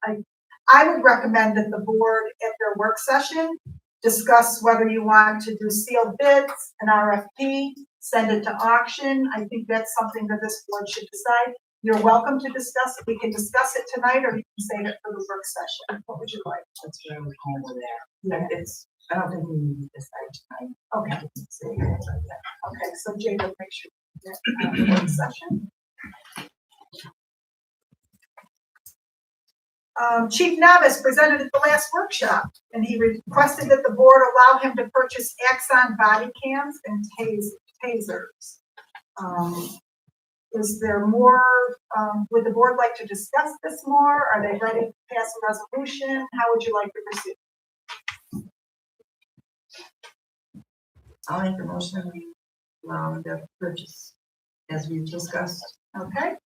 I would recommend that the board at their work session discuss whether you want to do sealed bids, an RFP, send it to auction. I think that's something that this board should decide. You're welcome to discuss it. We can discuss it tonight, or you can save it for the work session. What would you like? That's what I was going with that. I don't think we need to decide tonight. Okay. Okay, so Jacob, make sure that work session. Chief Novice presented at the last workshop, and he requested that the board allow him to purchase Axon body cams and tasers. Is there more? Would the board like to discuss this more? Are they ready to pass a resolution? How would you like to proceed? I'll make the motion we allow the purchase as we've discussed. Okay,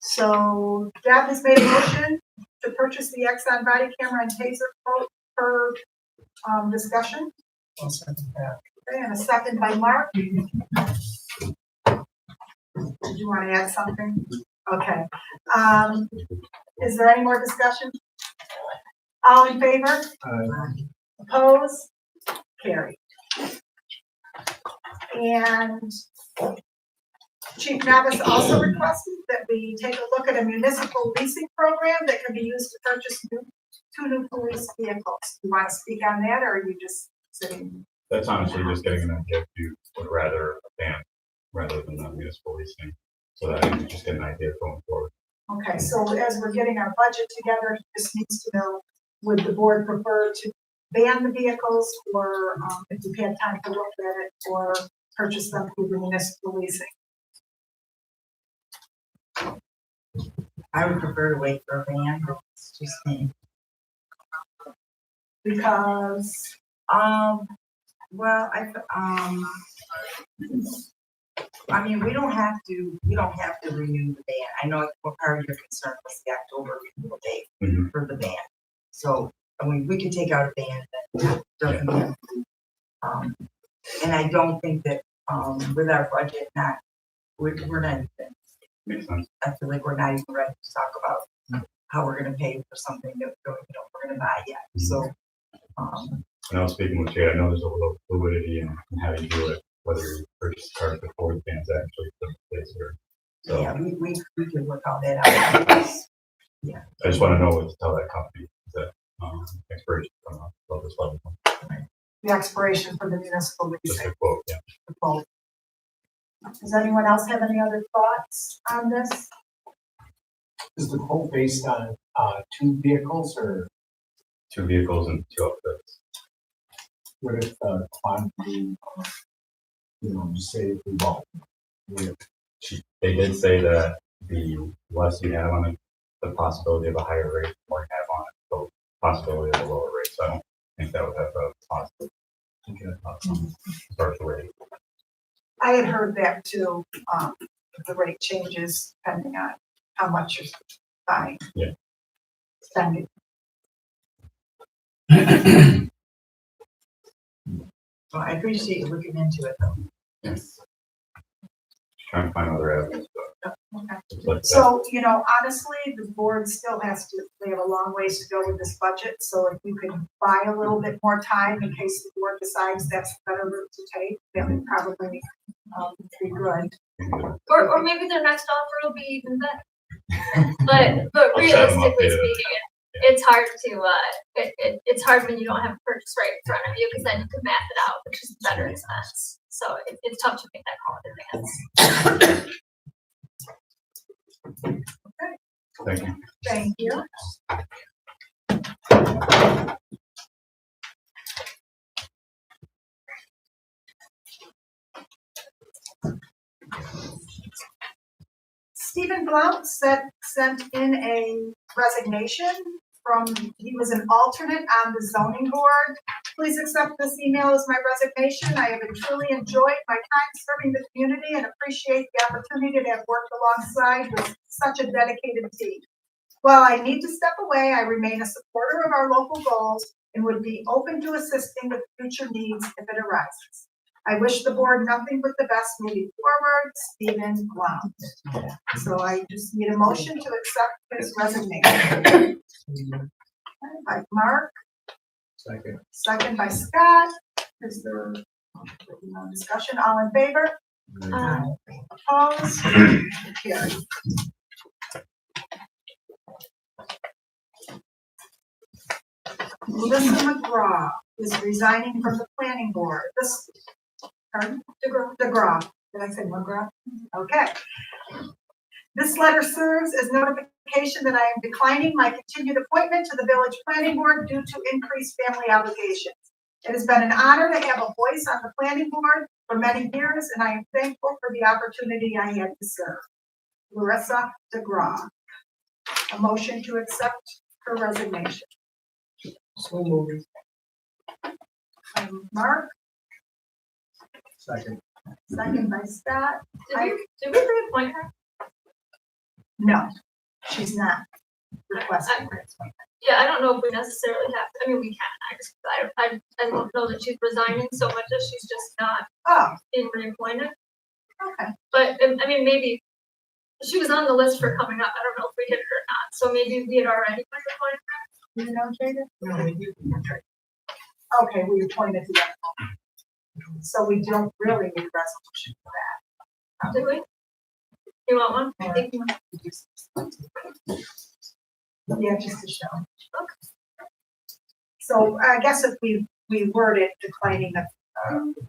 so Deb has made a motion to purchase the Axon body camera and taser quote per discussion. I'll second that. Okay, and a second by Mark. Did you want to add something? Okay. Is there any more discussion? All in favor? Opposed? Carried. And Chief Novice also requested that we take a look at a municipal leasing program that can be used to purchase two new police vehicles. Do you want to speak on that, or are you just sitting? That's honestly just getting an idea if you would rather a van rather than a municipal leasing, so that I can just get an idea going forward. Okay, so as we're getting our budget together, he just needs to know, would the board prefer to ban the vehicles, or if you've had time to look at it, or purchase them through the municipal leasing? I would prefer to wait for a van, but it's just me. Because, well, I mean, we don't have to renew the ban. I know what part of your concern was the October renewal date for the ban. So, I mean, we could take out a ban that doesn't have to, and I don't think that, with our budget, we're not even, Makes sense. I feel like we're not even ready to talk about how we're gonna pay for something that we're gonna buy yet. So, And I was speaking with Jay, I know there's a little fluidity in how you do it, whether you purchase the car before the van's actually put in place or. So yeah, we can work all that out. Yeah. I just want to know what to tell that company that expiration coming up about this level. the expiration for the municipal Just leasing. a quote, yeah. Quote. Does anyone else have any other thoughts on this? Is the quote based on, 2 vehicles, or 2 vehicles and 2 outfits. what if, quantity, just say if we bought? They did say that the less you have on it, the possibility of a higher rate, the more you have on it, the possibility of a lower rate. So I don't think that would have a positive as far as the rate. I had heard that too, the rate changes depending on how much you're buying. Yeah. Spending. Well, I appreciate you looking into it though. Yes. Trying to find other avenues, but. Okay. But, So, honestly, the board still has to, they have a long ways to go with this budget. So if you can buy a little bit more time in case the board decides that's the better route to take, that would probably be good. Or maybe their next offer will be even better. But I'll set them up realistically later. speaking, it's hard to, it's hard when you don't have a purchase right in front of you, because then you can math it out, which is better expense. So it's tough to make that call in advance. Thank you. Thank you. Stephen Blount sent in a resignation he was an alternate on the zoning board. Please accept this email as my resignation. I have truly enjoyed my time serving the community and appreciate the opportunity to have worked alongside with such a dedicated team. While I need to step away, I remain a supporter of our local goals and would be open to assisting with future needs if it arises. I wish the board nothing but the best moving forward, Stephen Blount. So I just need a motion to accept his resignation. By Mark. Second. Second by Scott. Is there no discussion? All in favor? Opposed? Carried. Melissa McGraw is resigning from the planning board. Pardon? DeGraw. Did I say McGraw? Okay. This letter serves as notification that I am declining my continued appointment to the village planning board due to increased family obligations. It has been an honor to have a voice on the planning board for many years, and I am thankful for the opportunity I had to serve. Larissa DeGraw. A motion to accept her resignation. So moved. Mark. Second. Second by Scott. Did we reappoint her? No, she's not requesting. Yeah, I don't know if we necessarily have to. I mean, we can. I don't know that she's resigning so much that she's just not being reappointed. Okay. But I mean, maybe she was on the list for coming up. I don't know if we hit her or not. So maybe we had already appointed her. You know, Jada? No, we do. Okay, we appointed the other. So we don't really need a resolution for that. Did we? You want one? I think you want to do yeah, just to show. Okay. So I guess if we word it declining the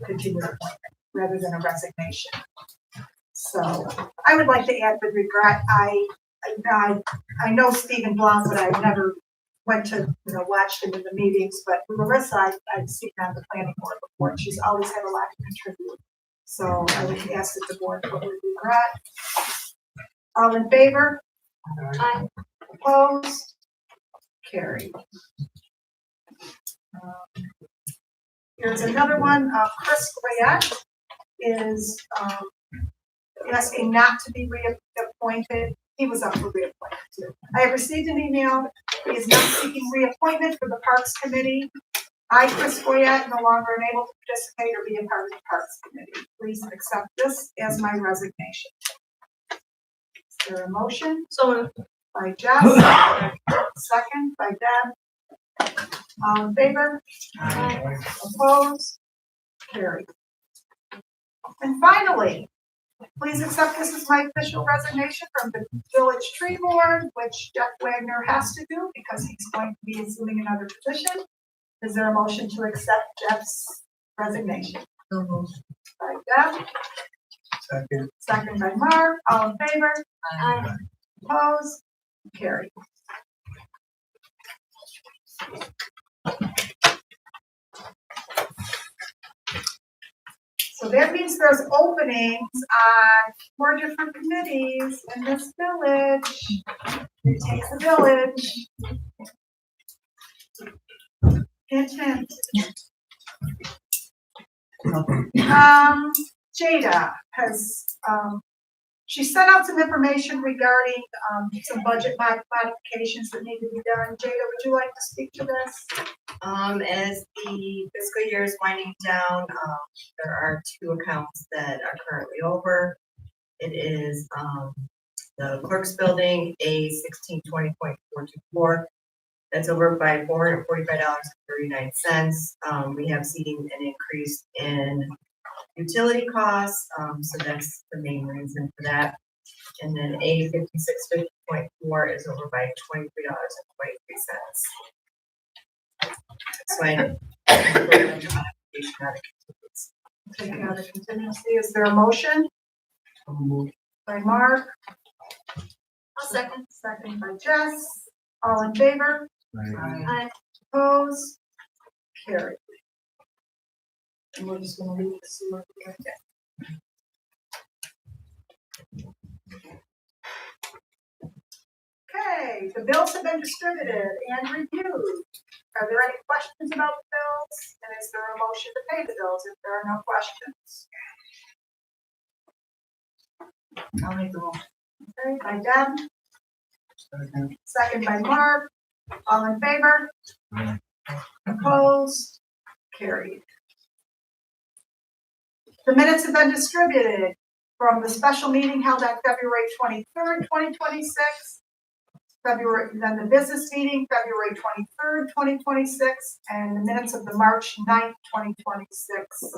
continued appointment rather than a resignation. So I would like to add with regret, I know Stephen Blount, but I never went to, watched him in the meetings, but Larissa, I've seen her on the planning board before, and she's always had a lot to contribute. So I would ask that the board vote with regret. All in favor? Aye. Opposed? Carried. Here's another one. Chris Goyette is asking not to be reappointed. He was up for reappointment too. I have received an email. He is not seeking reappointment for the Parks Committee. I, Chris Goyette, no longer unable to participate or be a part of the Parks Committee. Please accept this as my resignation. Is there a motion? So By Jess. Second by Deb. All in favor? Opposed? Carried. And finally, please accept this as my official resignation from the village tree board, which Jeff Wagner has to do because he's going to be assuming another position. Is there a motion to accept Jeff's resignation? By Deb. Second. Second by Mark. All in favor? Aye. Opposed? Carried. So that means there's openings on 4 different committees in this village. It takes a village. Hint, hint. Jada has, she sent out some information regarding some budget modifications that need to be done. Jada, would you like to speak to this? As the fiscal year is winding down, there are 2 accounts that are currently over. It is the Clerk's building, A1620.424. That's over by $445.39. We have seen an increase in utility costs, so that's the main reason for that. And then A 5650.4 is over by $23.23. So I Taking out a contingency, is there a motion? By Mark, I'll second. second by Jess, all in favor? Aye. Opposed? Carried. And we're just gonna leave this here. Okay, the bills have been distributed and reviewed. Are there any questions about the bills? And is there a motion to pay the bills if there are no questions? I'll make the motion. Okay, by Deb, second by Mark, all in favor? Opposed? Carried. The minutes have been distributed from the special meeting held on February 23rd, 2026. Then the business meeting, February 23rd, 2026, and the minutes of the March 9th, 2026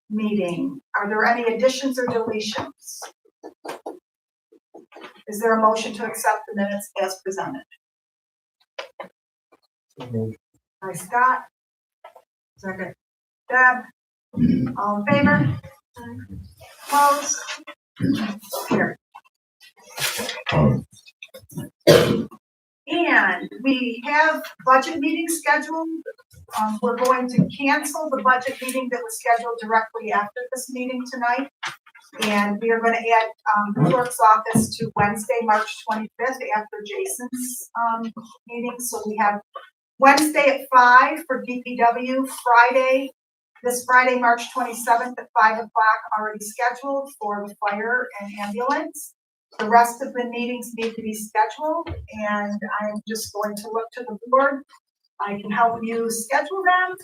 meeting. Are there any additions or deletions? Is there a motion to accept the minutes as presented? By Scott. Second. Deb. All in favor? Opposed? Carried. And we have budget meetings scheduled. We're going to cancel the budget meeting that was scheduled directly after this meeting tonight. And we are going to add the clerk's office to Wednesday, March 25th after Jason's meeting. So we have Wednesday at 5 for DPW, this Friday, March 27th at 5 o'clock already scheduled for the fire and ambulance. The rest of the meetings need to be scheduled, and I'm just going to look to the board. I can help you schedule them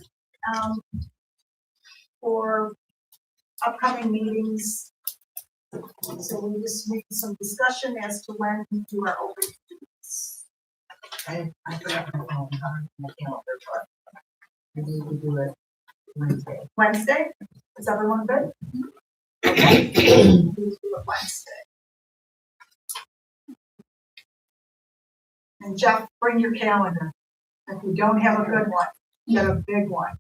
for upcoming meetings. So we just need some discussion as to when you are open to do this. I forgot my phone on my calendar, but we need to do it Wednesday. Wednesday? Is everyone good? Okay. Please do it Wednesday. And Jeff, bring your calendar. If you don't have a good one, get a big one.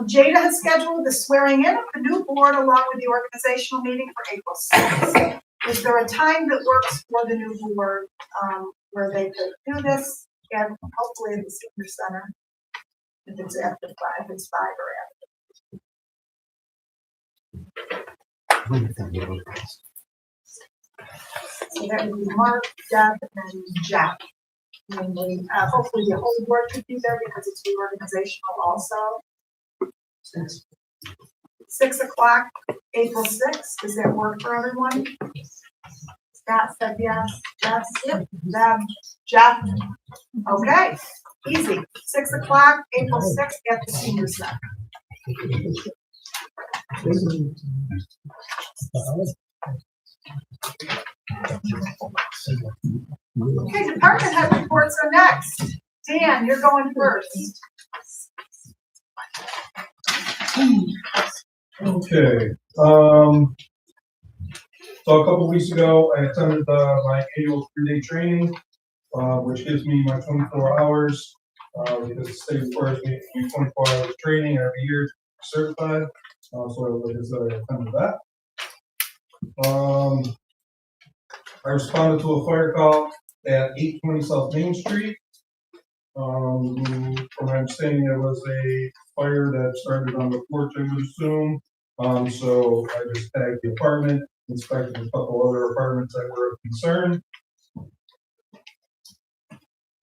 Jada has scheduled the swearing in of the new board along with the organizational meeting for April 6th. Is there a time that works for the new board where they could do this? And hopefully in the senior center. If it's after 5, it's 5 or after. So that would be Mark, Deb, and Jeff. And we, hopefully the whole board could be there because it's reorganizational also. 6 o'clock, April 6th. Does that work for everyone? Scott said yes. Jeff? Yep. Deb? Jeff? Okay, easy. 6 o'clock, April 6th at the senior center. Okay, department head reports are next. Dan, you're going first. Okay, so a couple weeks ago, I attended my annual 3-day training, which gives me my 24 hours, because the state requires me to do 24 hours of training every year to be certified, so I attended that. I responded to a fire call at 820 South Main Street. From my understanding, it was a fire that started on the porch, I would assume. So I just tagged the apartment, inspected a couple other apartments that were of concern.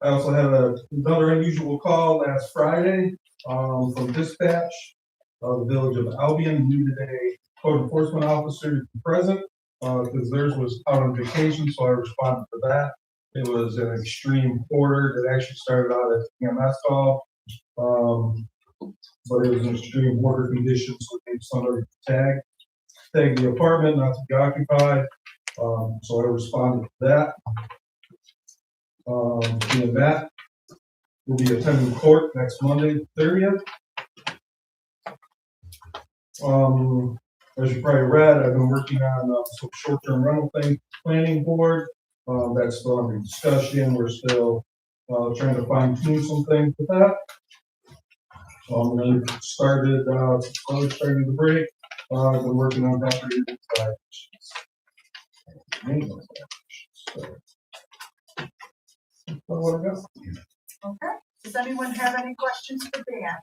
I also had another unusual call last Friday from dispatch of the village of Albion, needed a code enforcement officer to be present because theirs was out on vacation, so I responded to that. It was an extreme order that actually started out as EMS call, but it was an extreme order condition, so we need somebody to tag the apartment, not to be occupied. So I responded to that. And Matt will be attending court next Monday, 30th. As you probably read, I've been working on some short-term rental planning board. That's still under discussion. We're still trying to fine tune some things with that. Really started starting the break. I've been working on property violations. That's what I got. Okay, does anyone have any questions for Dan?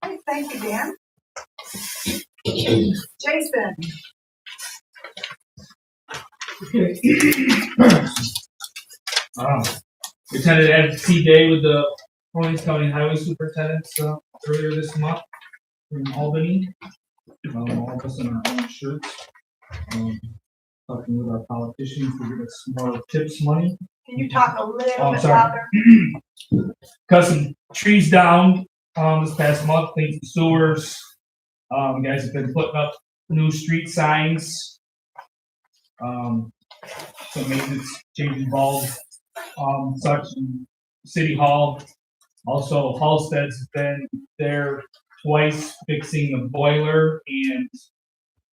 Okay, thank you, Dan. Jason, Okay. Attended advocacy day with the Orleans County Highway Superintendents earlier this month in Albany. All of us in our own shirts, talking with our politicians to get us more tips money. can you talk a little Oh, I'm bit sorry. louder? Cut some trees down this past month, cleaned some sewers. You guys have been putting up new street signs. Some maintenance, changing bulbs, such in City Hall. Also, Halstead's been there twice fixing the boiler and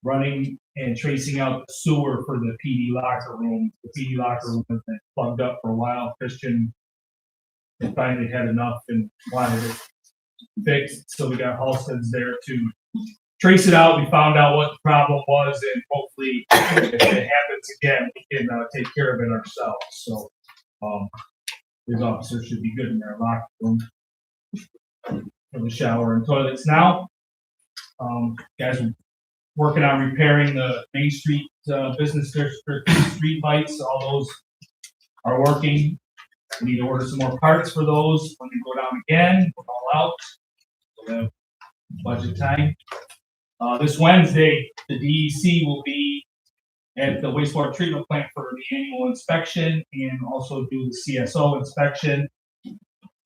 running and tracing out the sewer for the PD locker room. The PD locker room has been plugged up for a while. Christian had finally had enough and wanted it fixed, so we got Halstead's there to trace it out. We found out what the problem was, and hopefully, if it happens again, we can take care of it ourselves. So, these officers should be good in their locker room for the shower and toilets now. Guys are working on repairing the Main Street business district street lights. All those are working. We need to order some more parts for those when they go down again. We're all out. So we have budget time. This Wednesday, the DEC will be at the wastewater treatment plant for the annual inspection and also do the CSO inspection.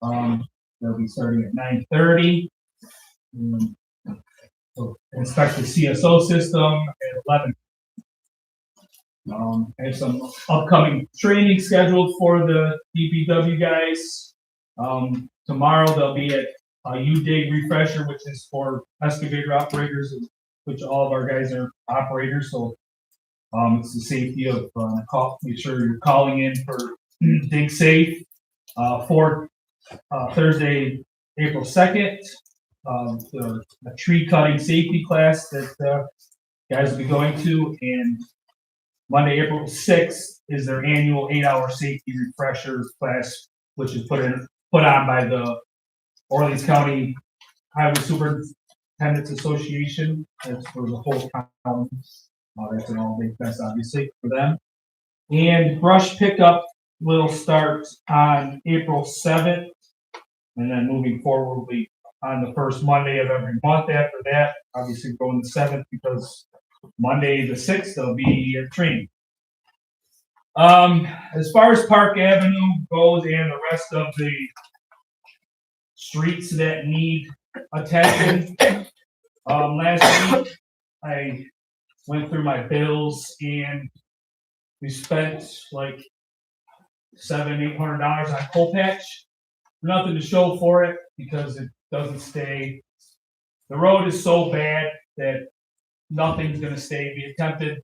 They'll be starting at 9:30. So inspect the CSO system at 11. I have some upcoming training scheduled for the DPW guys. Tomorrow they'll be at a UDIG refresher, which is for excavator operators, which all of our guys are operators. So it's the safety of make sure you're calling in for dig safe. For Thursday, April 2nd, a tree cutting safety class that guys will be going to, and Monday, April 6th is their annual 8-hour safety refresher class, which is put on by the Orleans County Highway Superintendents Association. That's for the whole county. That's an all-day class, obviously, for them. And brush pickup will start on April 7th, and then moving forward will be on the first Monday of every month after that. Obviously, going the 7th because Monday the 6th they'll be at training. As far as Park Avenue goes and the rest of the streets that need attention, last week I went through my bills and we spent like $700-800 on coal patch. Nothing to show for it because it doesn't stay. The road is so bad that nothing's going to stay. We attempted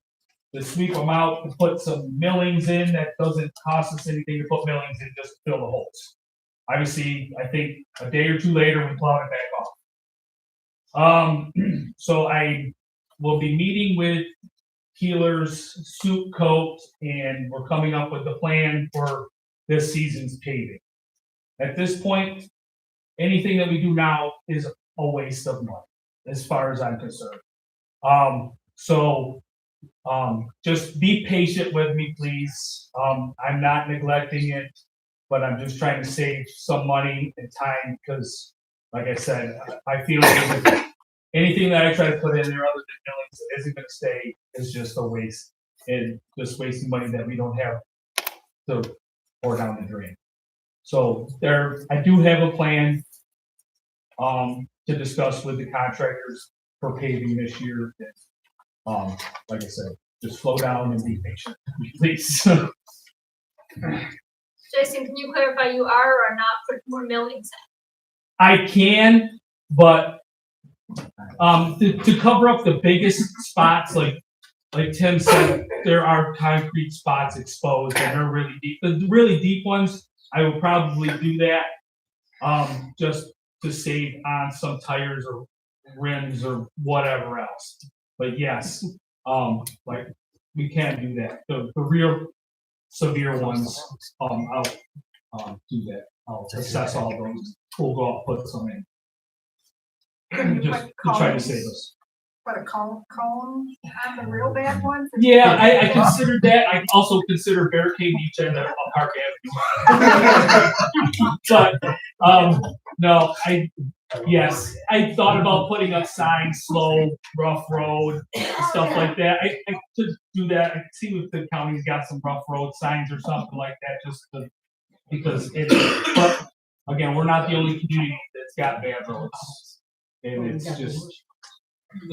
to sweep them out and put some millings in. That doesn't cost us anything to put millings in, just to fill the holes. Obviously, I think a day or two later we plowed it back off. So I will be meeting with Keeler's Soup Coat, and we're coming up with a plan for this season's paving. At this point, anything that we do now is a waste of money, as far as I'm concerned. Just be patient with me, please. I'm not neglecting it, but I'm just trying to save some money and time because, like I said, I feel like anything that I try to put in there other than millings that isn't going to stay is just a waste and just wasting money that we don't have to pour down the drain. So I do have a plan to discuss with the contractors for paving this year. Like I said, just slow down and be patient, please. Jason, can you clarify you are or are not putting more millings I can, but to cover up the biggest spots, like Tim said, there are concrete spots exposed and they're really deep. The really deep ones, I will probably do that, just to save on some tires or rims or whatever else. But yes, like we can do that. The real severe ones, I'll do that. I'll assess all those. We'll go out, put some in. Just to try to save us. Put a cone on the real bad ones? Yeah, I considered that. I also consider barricading each end of Park Avenue. But, no, yes, I thought about putting up signs, slow, rough road, stuff like that. I could do that. I could see if the county's got some rough road signs or something like that, just to, because but again, we're not the only community that's got bad roads. And it's just,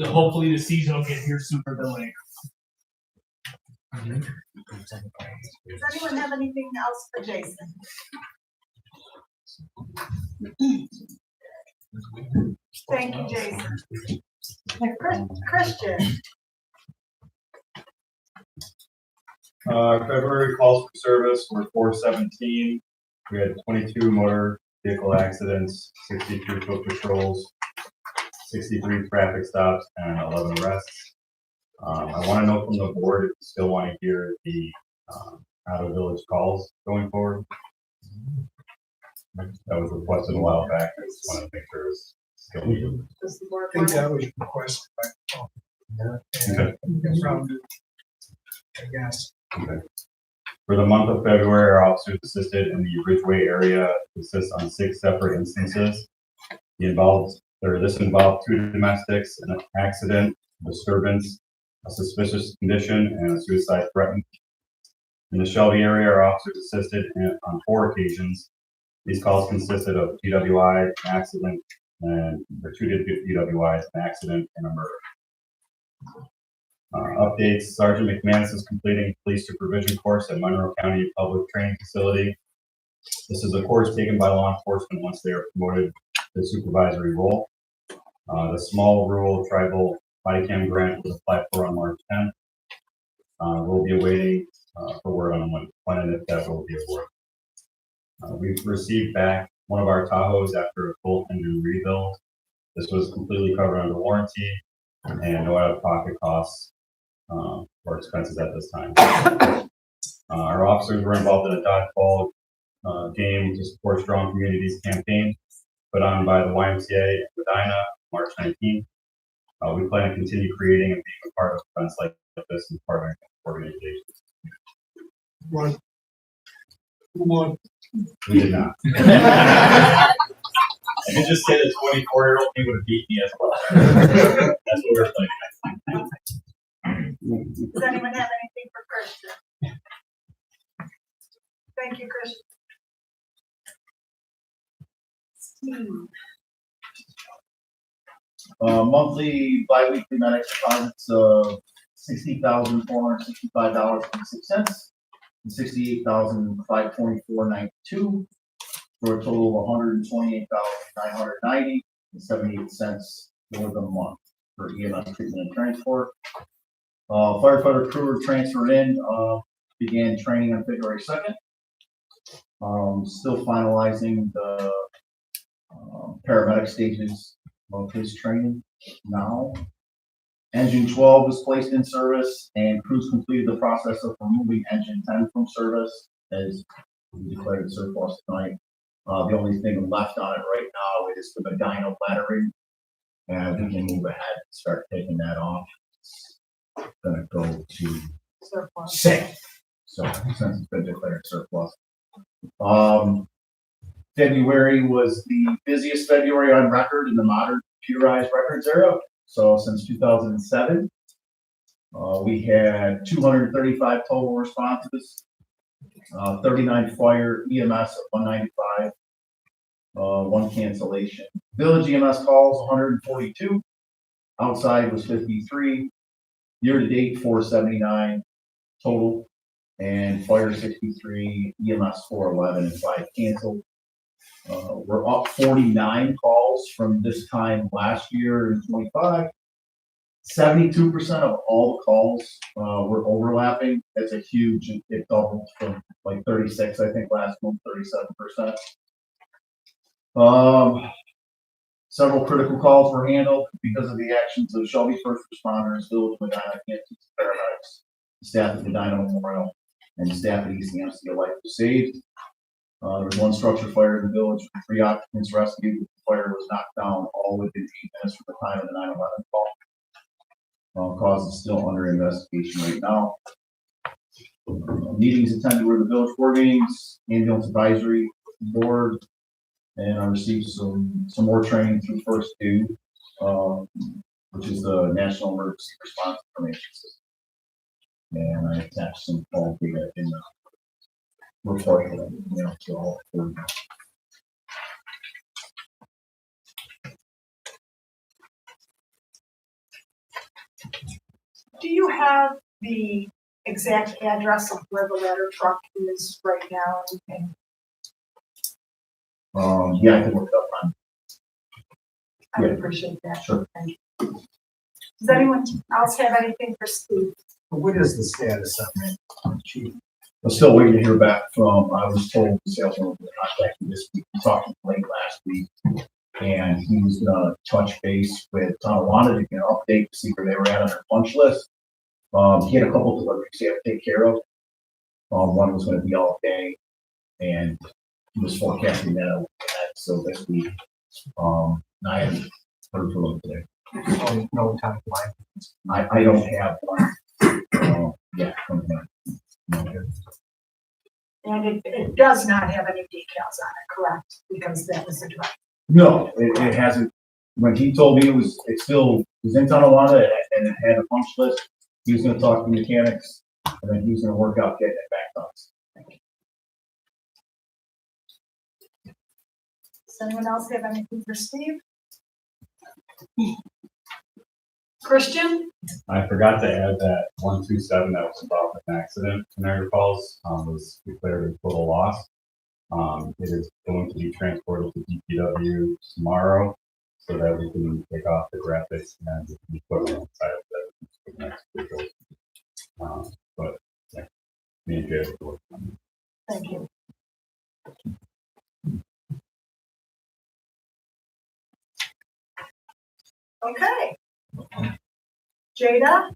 hopefully the season will get here sooner than later. Does anyone have anything else for Jason? Thank you, Jason. Christian. February calls for service were 417. We had 22 motor vehicle accidents, 63 foot patrols, 63 traffic stops, and 11 arrests. I want to know from the board if you still want to hear the out of village calls going forward. That was requested a while back. I just want to make sure it's still needed. I think that was requested by. Okay. I guess. Okay. For the month of February, our officers assisted in the Ridgeway area to assist on 6 separate instances. This involved 2 domestics, an accident, disturbance, a suspicious condition, and a suicide threatened. In the Shelby area, our officers assisted on 4 occasions. These calls consisted of DWI, an accident, and the 2 DWIs, an accident, and a murder. Updates: Sergeant McManus is completing police supervision course at Monroe County Public Training Facility. This is a course taken by law enforcement once they are promoted to supervisory role. The small rural tribal body cam grant was applied for on March 10th. We'll be awaiting for word on when and if that will be awarded. We've received back one of our Tahoes after a full engine rebuild. This was completely covered under warranty and no out-of-pocket costs or expenses at this time. Our officers were involved in a dodgeball game to support Strong Communities campaign put on by the YMCA in Medina, March 19th. We plan to continue creating and being a part of events like this and partnering with organizations. One. We did not. I can just say the 24-year-old he would have beat me as well. That's what we're playing. Does anyone have anything for Christian? Thank you, Christian. Steve. Monthly, bi-weekly medic deposits of $60,465.06 and $68,524.92 for a total of $128,990 and 78 cents for the month for EMS treatment and transport. Firefighter crew transferred in, began training on February 2nd. Still finalizing the paramedic stages of his training now. Engine 12 was placed in service and crews completed the process of removing engine 10 from service as we declared surplus tonight. The only thing left on it right now is the Medina lettering, and we can move ahead and start taking that off. It's gonna go to Surplus. so since it's been declared surplus. February was the busiest February on record in the modern computerized records era. So since 2007, we had 235 total responses, 39 fire, EMS of 195, 1 cancellation. Village EMS calls 142, outside was 53, year to date 479 total, and fire 63, EMS 411, and 5 canceled. We're up 49 calls from this time last year in 25. 72% of all the calls were overlapping. It's a huge, it doubled from like 36, I think last month, 37%. Several critical calls were handled because of the actions of Shelby first responders, Village Medina, paramedics, staff at Medina Memorial, and staff at ECMC. A life was saved. There was one structure fire in the village, 3 occupants rescued. The fire was knocked down all within 8 minutes from the time of the 9/11 call. Cause is still under investigation right now. Meetings attended were the village board meetings, ambulance advisory board, and I received some more training through First Due, which is the National Emergency Response Information System. And I attached some call data in the report, to all of them. Do you have the exact address of where the ladder truck is right now? Yeah, I can look it up on. I would appreciate that. Sure. Thank you. Does anyone else have anything for Steve? What is the status on that, Chief? I'm still waiting to hear back from, I was told the salesman will contact me this week. We talked late last week, and he was gonna touch base with Tonawanda to get an update to see where they were at on their punch list. He had a couple of deliveries he had to take care of. One was gonna be all day, and he was forecasting that, so this week, I haven't heard from him today. No timeline. I don't have one, yet from him. And it does not have any decals on it, correct? Because that was the drive. No, it hasn't. When he told me it still was in Tonawanda and it had a punch list, he was gonna talk to mechanics and then he was gonna work out getting it back to us. Does anyone else have anything for Steve? Christian? I forgot to add that 127 that was involved in an accident in Niagara Falls was declared a total loss. It is going to be transported to DPW tomorrow so that we can take off the graphics and the equipment inside of that for the next week. But yeah, me and Jay will work on it. Thank you. Okay. Jada?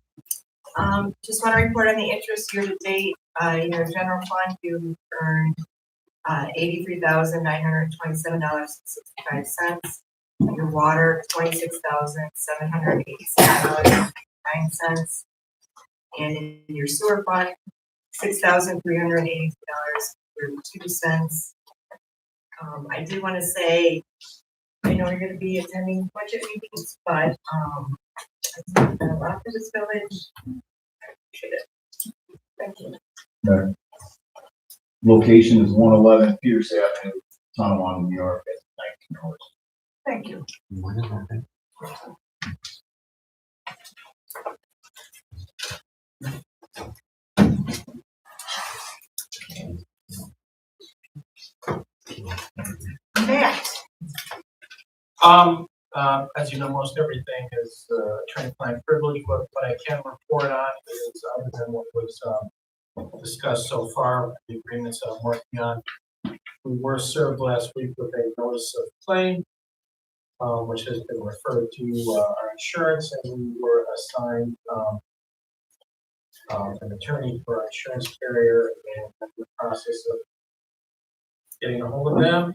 Just want to report on the interest year to date. In your general fund, you earned $83,927.65. Your water, $26,786.09. And in your sewer fund, $6,382.02. I do want to say, I know you're going to be attending budget meetings, but it's been a lot for this village. Thank you. Right. Location is 111 Pierce Avenue, Tonawanda, New York, at 19 hours. Thank you. Matt? As you know, most everything is attorney-client privilege. What I can report on is, other than what was discussed so far, the agreements I'm working on. We were served last week with a notice of claim, which has been referred to our insurance, and we were assigned an attorney for our insurance carrier, and in the process of getting a hold of them and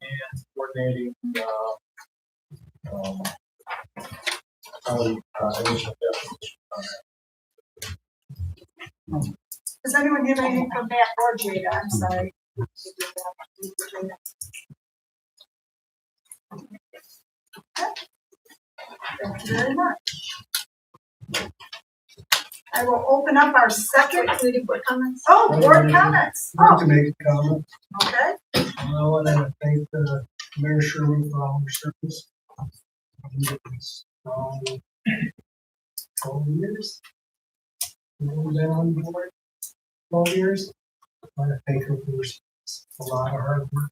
coordinating initial definition on that. Does anyone have anything from Matt or Jada? I'm sorry. Thank you very much. I will open up our second. Board comments. Oh, board comments. I'd like Oh, to make a comment. okay. I want to thank Mayor Sherman for all her service. 12 years. We've been on board 12 years. I want to thank her for a lot of hard work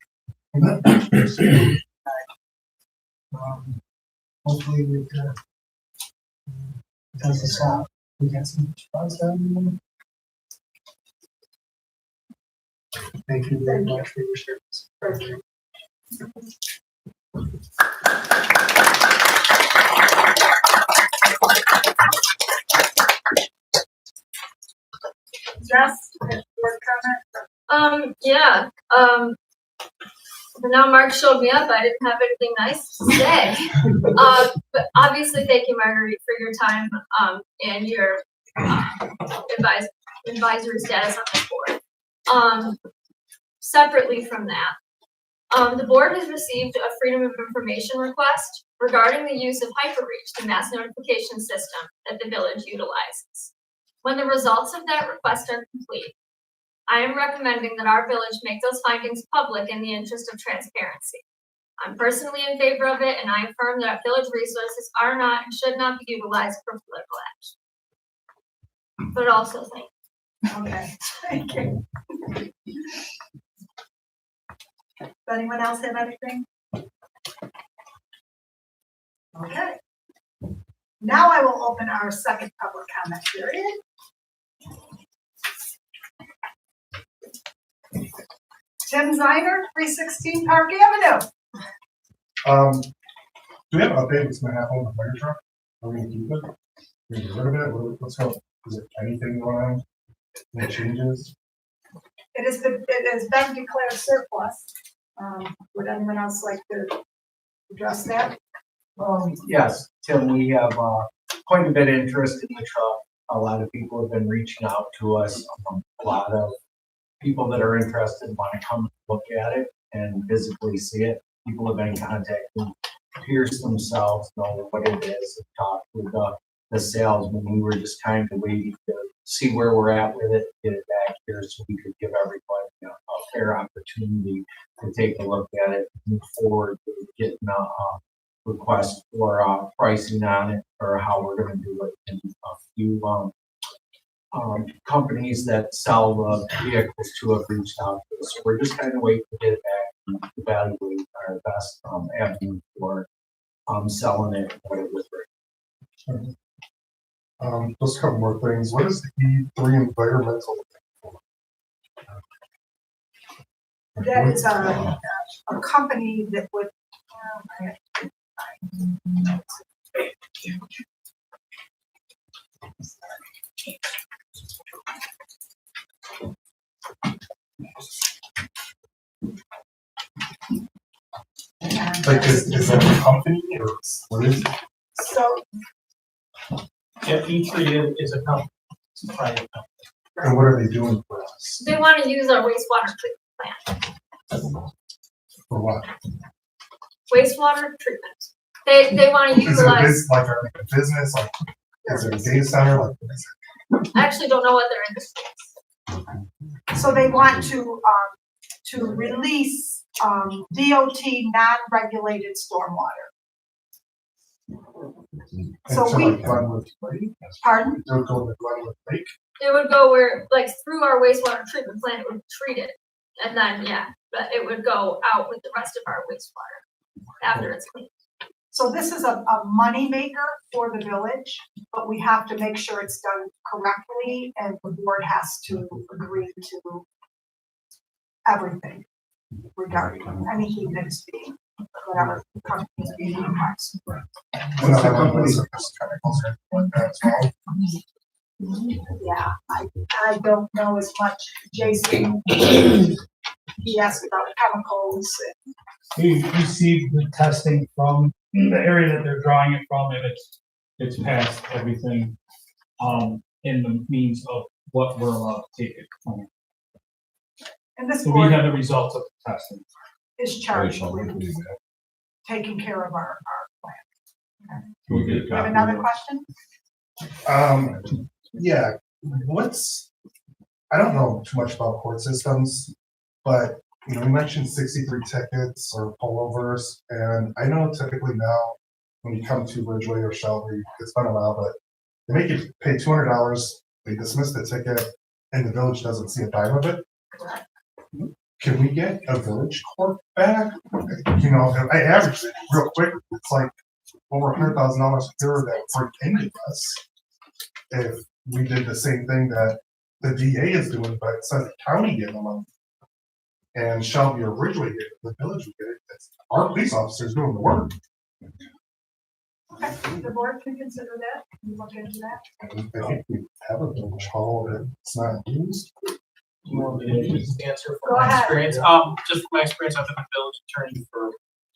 Hopefully we can, does this out. We got some funds done. Thank you very much for your service. Thank you. Jess, board comment? Yeah, now Mark showed me up, I didn't have anything nice to say. But obviously, thank you, Marguerite, for your time, and your, advisory status on the board. Separately from that, the board has received a Freedom of Information request regarding the use of HyperReach, the mass notification system that the village utilizes. When the results of that request are complete, I am recommending that our village make those findings public in the interest of transparency. I'm personally in favor of it, and I affirm that village resources are not and should not be utilized for political action. But also thank you. Okay, thank you. Does anyone else have anything? Okay. Now I will open our second public comment period. Tim Ziner, 316 Park Avenue. Do we have an update what's gonna happen with the fire truck? Are we gonna keep it? Are we gonna get rid of it? What's going, is there anything going on? Any changes? It has been declared surplus. Would anyone else like to address that? Yes, Tim, we have quite a bit of interest in the truck. A lot of people have been reaching out to us. A lot of people that are interested want to come look at it and physically see it. People have been contacting Pierce themselves, know what it is, and talk with the salesman. We were just kind of waiting to see where we're at with it, get it back here so we could give everybody a fair opportunity to take a look at it, move forward with getting a request for pricing on it or how we're going to do it. And a few companies that sell the vehicles to have reached out to us. So we're just kind of waiting to get it back and evaluate our best avenue for selling it and what it was worth. Just a couple more things. What is the E3 environmental? That is a company that would. Like, is that a company or what is it? So, Yeah, E3 is a company, it's a private company. And what are they doing for us? They want to use our wastewater treatment plant. For what? Wastewater treatment. They want to Is it utilize. like a business? Like, is it a data center? Like, what is it? I actually don't know what their industry is. so they want to release DOT non-regulated stormwater. So And we, like Glenwood Lake? pardon? They'll go to Glenwood Lake? It would go where, like, through our wastewater treatment plant, it would treat it. And then, yeah, but it would go out with the rest of our wastewater after it's cleaned. So this is a money maker for the village, but we have to make sure it's done correctly and the board has to agree to everything regarding anything that's being, whatever company is being utilized. What's the company? Chemicals or anything like that as well? Yeah, I don't know as much. Jason, he asked about chemicals. We received the testing from the area that they're drawing it from, and it's passed everything in the means of what we're allowed to take it from. And this So we board have the results of the testing. is charged with taking care of our plant. You have another question? Yeah, I don't know too much about court systems, but you mentioned 63 tickets or pullovers, and I know typically now when you come to Ridgeway or Shelby, it's been a while, but they make you pay $200, they dismiss the ticket, and the village doesn't see a dime of it. Correct. can we get a village court back? You know, I averaged it real quick. It's like over $100,000 a year that would bring into us if we did the same thing that the DA is doing, but it says the county getting the money. And Shelby or Ridgeway get it, the village would get it. It's our police officers doing the work. Okay, the board can consider that, you look into that. I think we have a village hall that's not used. You want me to just answer Go from my ahead. experience? Just from my experience, I've been a village attorney for,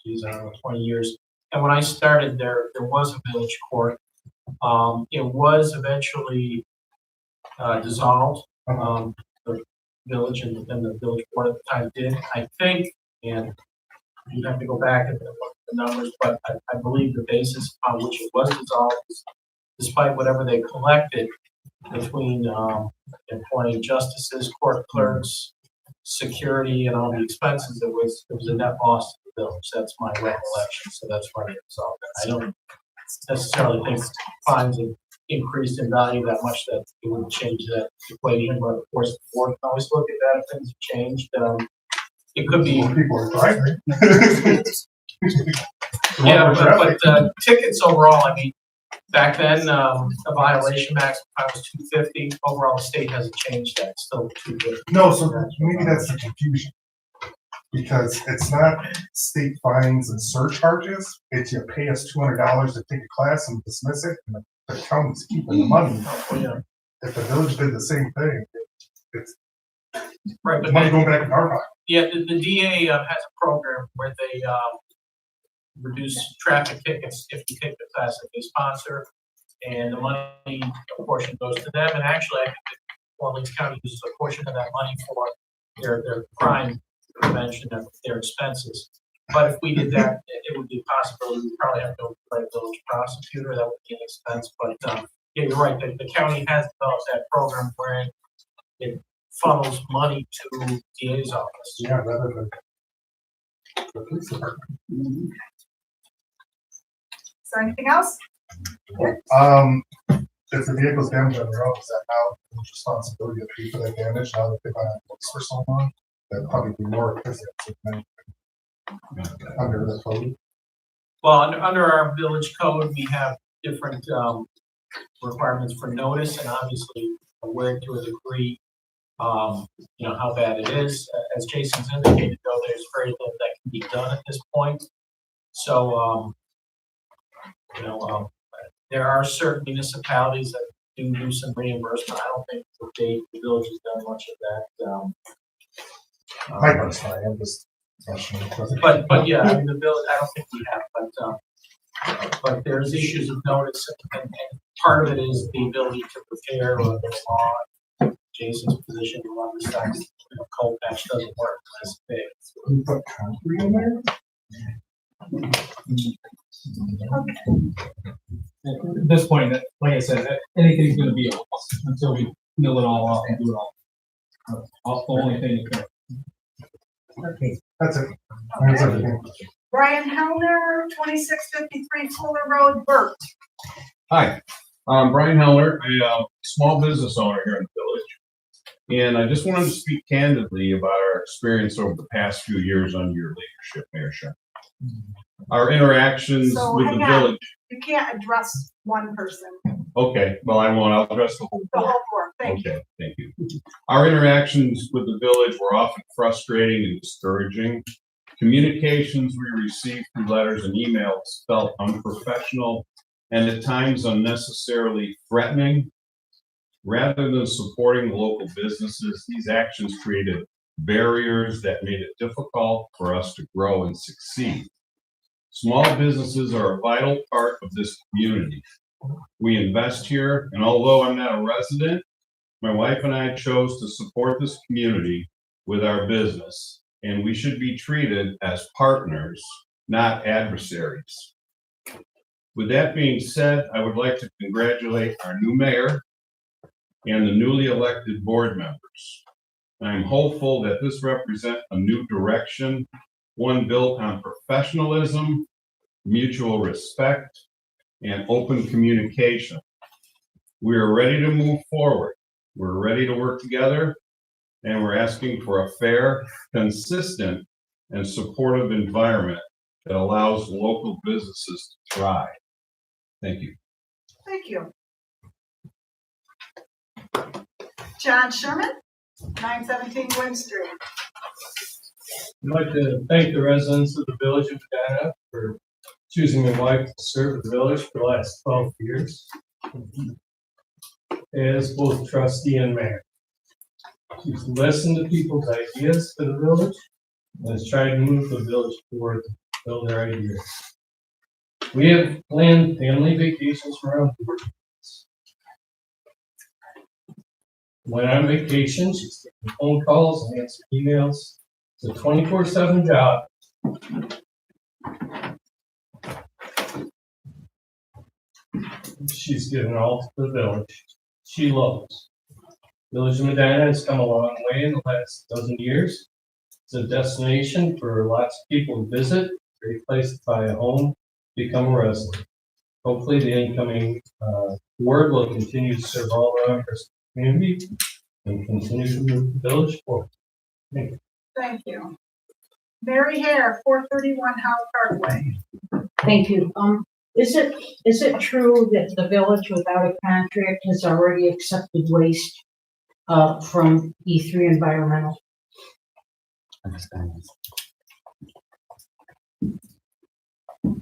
geez, I don't know, 20 years. And when I started there was a village court. It was eventually dissolved. The village and the village board at the time did, I think, and you have to go back and look at the numbers, but I believe the basis on which it was dissolved, despite whatever they collected between employing justices, court clerks, security, and all the expenses, it was a net loss to the village. That's my recollection, so that's why they dissolved it. I don't necessarily think fines have increased in value that much that it would change that equation, but of course, the board can always look at that if things have changed. It could be. More people are driving. Yeah, but tickets overall, I mean, back then, a violation maximum was $250. Overall, the state hasn't changed that, it's still $250. No, so maybe that's the confusion. Because it's not state fines and surcharges, it's you pay us $200 to take a class and dismiss it, and the county's keeping the money. Yeah. If the village did the same thing, it's Right, but money going back in our pocket. yeah, the DA has a program where they reduce traffic tickets if you take the class that they sponsor, and the money, a portion goes to them, and actually, I think that Orleans County uses a portion of that money for their crime prevention of their expenses. But if we did that, it would be a possibility. We'd probably have to go to a village prosecutor. That would be an expense. But yeah, you're right. The county has developed that program where it funnels money to DA's office. Yeah, rather than the police department. Is there anything else? If the vehicle's damaged on the road, is that now the responsibility to pay for that damage now that they've been on police for so long? That'd probably be more expensive than under the code. Well, under our village code, we have different requirements for notice, and obviously aware to a degree, how bad it is. As Jason's indicated, though, there's very little that can be done at this point. So, there are certain municipalities that do some reimbursement. I don't think the village has done much of that. I'm just. But yeah, I mean, the village, I don't think we have, but there's issues of notice, and part of it is the ability to prepare or the law. Jason's position, a lot of the times, cold patch doesn't work as big. You put concrete in there? At this point, like I said, anything's gonna be a loss until we mill it all off and do it all. That's the only thing you can. Okay, that's it. That's everything. Brian Hellner, 2653 Fuller Road, Burt. Hi, I'm Brian Heller, a small business owner here in the village. And I just wanted to speak candidly about our experience over the past few years under your leadership, Mayor Sharp. Our interactions So, with hang the on. village. You can't address one person, Okay, well, I won't. I'll address the whole the board. whole board, thank you. Okay, thank you. Our interactions with the village were often frustrating and discouraging. Communications we received through letters and emails felt unprofessional and at times unnecessarily threatening. Rather than supporting the local businesses, these actions created barriers that made it difficult for us to grow and succeed. Small businesses are a vital part of this community. We invest here, and although I'm not a resident, my wife and I chose to support this community with our business, and we should be treated as partners, not adversaries. With that being said, I would like to congratulate our new mayor and the newly elected board members. I'm hopeful that this represents a new direction, one built on professionalism, mutual respect, and open communication. We are ready to move forward. We're ready to work together, and we're asking for a fair, consistent, and supportive environment that allows local businesses to thrive. Thank you. Thank you. John Sherman, 917 Gwynn Street. I'd like to thank the residents of the village of Medina for choosing my wife to serve the village for the last 12 years as both trustee and mayor. She's listened to people's ideas for the village and has tried to move the village forward to fulfill their ideas. We have planned family vacations around the world. When on vacation, she's taking phone calls and answering emails. It's a 24/7 job. She's given all to the village. She loves. Village of Medina has come a long way in the last dozen years. It's a destination for lots of people to visit, great place to buy a home, become a resident. Hopefully the incoming board will continue to serve all the members of the community and continue to move the village forward. Thank you. Thank you. Mary Hare, 431 Howe Parkway. Thank you. Is it true that the village without a contract has already accepted waste, from E3 Environmental?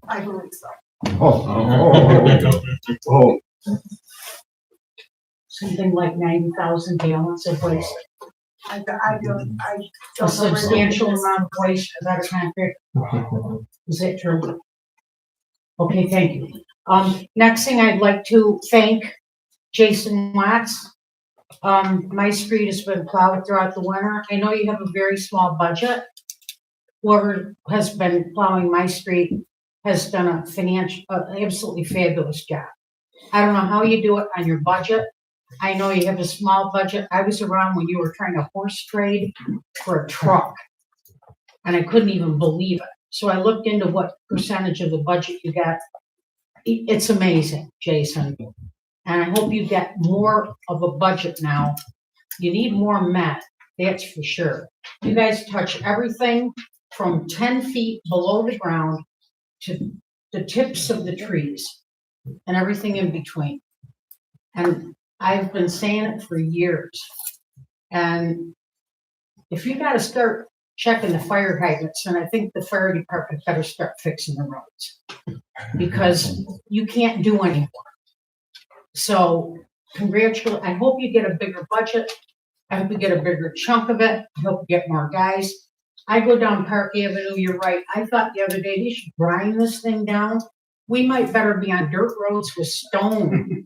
I believe so. Oh, Something like 90,000 gallons of waste. I don't A know. substantial amount of waste without a contract. Is that true? Okay, thank you. Next thing, I'd like to thank Jason Watts. My street has been plowed throughout the winter. I know you have a very small budget. Whoever has been plowing my street has done a absolutely fabulous job. I don't know how you do it on your budget. I know you have a small budget. I was around when you were trying to horse trade for a truck, and I couldn't even believe it. So I looked into what percentage of the budget you got. It's amazing, Jason. And I hope you get more of a budget now. You need more men, that's for sure. You guys touch everything from 10 feet below the ground to the tips of the trees and everything in between. And I've been saying it for years. And if you gotta start checking the fire hydrants, and I think the fire department better start fixing the roads, because you can't do anymore. So congratulations. I hope you get a bigger budget. I hope you get a bigger chunk of it. I hope you get more guys. I go down Park Avenue, you're right. I thought the other day they should grind this thing down. We might better be on dirt roads with stone.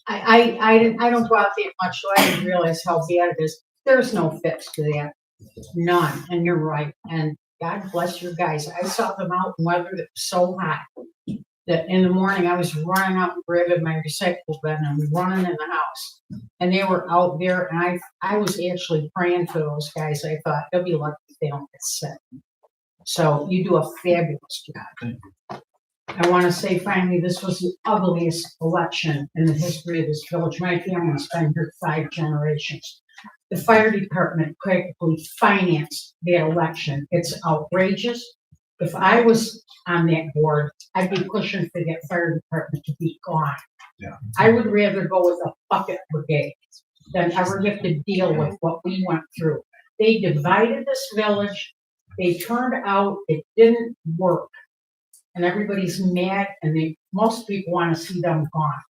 I don't go out there much, so I didn't realize how bad it is. There's no fix to that. None. And you're right. And God bless your guys. I saw them out in weather that was so hot that in the morning I was running out and grabbing my recycle bin and running in the house. And they were out there, and I was actually praying for those guys. I thought they'll be lucky if they don't get sick. So you do a fabulous job. I want to say finally, this was the ugliest election in the history of this village. My family's been here 5 generations. The fire department practically financed the election. It's outrageous. If I was on that board, I'd be pushing for that fire department to be gone. Yeah. I would rather go with a bucket brigade than ever have to deal with what we went through. They divided this village. They turned out it didn't work. And everybody's mad, and most people want to see them gone.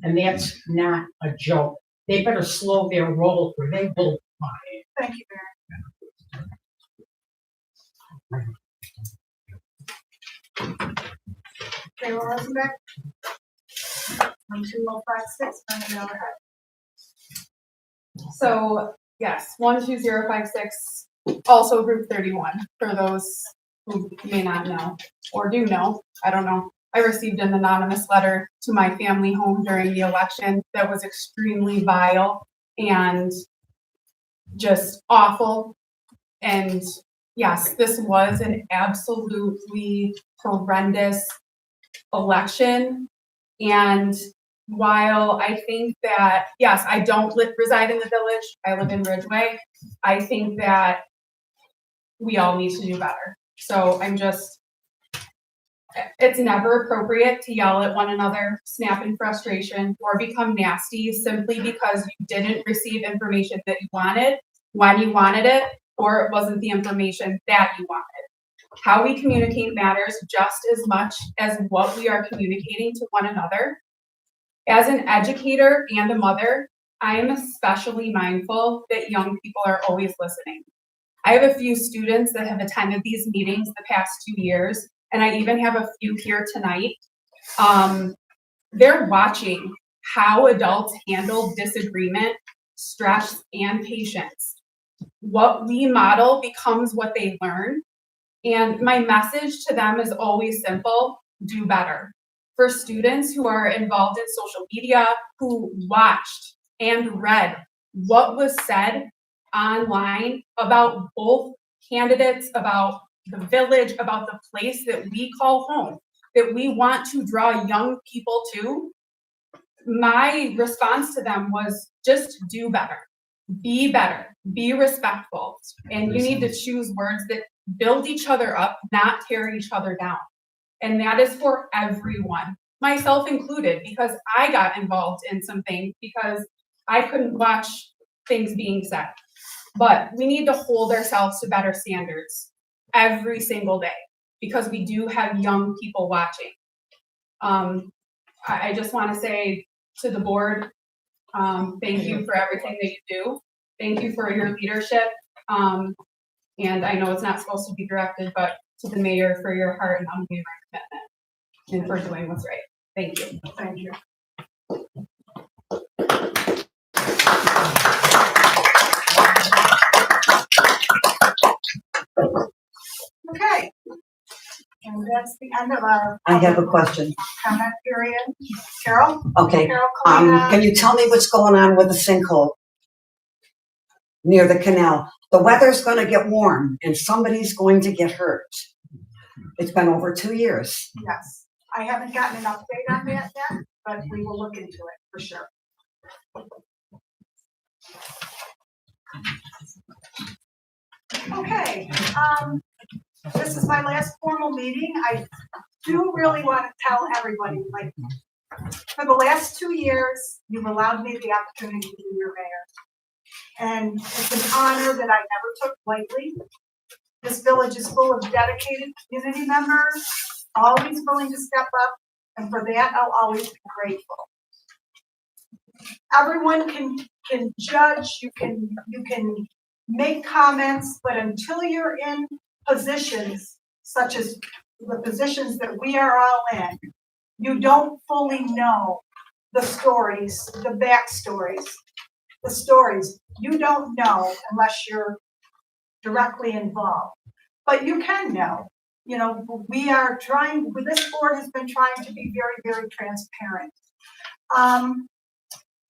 And that's not a joke. They better slow their roll or they will fly. Thank you, Mary. Okay, well, Rosenbeck. 12056, go ahead. So, yes, 12056, also Group 31, for those who may not know or do know, I don't know. I received an anonymous letter to my family home during the election that was extremely vile and just awful. And yes, this was an absolutely horrendous election. And while I think that, yes, I don't reside in the village, I live in Ridgeway, I think that we all need to do better. So it's never appropriate to yell at one another, snap in frustration, or become nasty simply because you didn't receive information that you wanted, when you wanted it, or it wasn't the information that you wanted. How we communicate matters just as much as what we are communicating to one another. As an educator and a mother, I am especially mindful that young people are always listening. I have a few students that have attended these meetings the past 2 years, and I even have a few here tonight. They're watching how adults handle disagreement, stress, and patience. What we model becomes what they learn. And my message to them is always simple: do better. For students who are involved in social media, who watched and read what was said online about both candidates, about the village, about the place that we call home, that we want to draw young people to, my response to them was just do better, be respectful, and you need to choose words that build each other up, not tear each other down. And that is for everyone, myself included, because I got involved in some things because I couldn't watch things being said. But we need to hold ourselves to better standards every single day because we do have young people watching. I just want to say to the board, thank you for everything that you do. Thank you for your leadership. And I know it's not supposed to be directed, but to the mayor for your heart and unwavering commitment and for doing what's right. Thank you. Thank you. Okay. And that's the end of our. I have a question. Comment period. Carol? Okay, Carol, Kalina. can you tell me what's going on with the sinkhole near the canal? The weather's gonna get warm and somebody's going to get hurt. It's been over 2 years. Yes, I haven't gotten an update on that yet, but we will look into it for sure. Okay, this is my last formal meeting. I do really want to tell everybody, like, for the last 2 years, you've allowed me the opportunity to be your mayor. And it's an honor that I never took lightly. This village is full of dedicated community members, always willing to step up, and for that, I'll always be grateful. Everyone can judge, you can make comments, but until you're in positions such as the positions that we are all in, you don't fully know the stories, the backstories, the stories. You don't know unless you're directly involved, but you can know. You know, this board has been trying to be very, very transparent.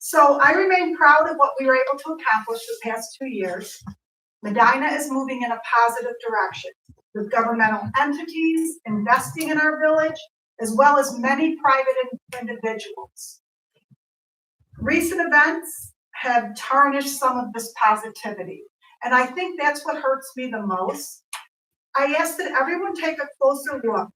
So I remain proud of what we were able to accomplish the past 2 years. Medina is moving in a positive direction with governmental entities investing in our village, as well as many private individuals. Recent events have tarnished some of this positivity, and I think that's what hurts me the most. I ask that everyone take a closer look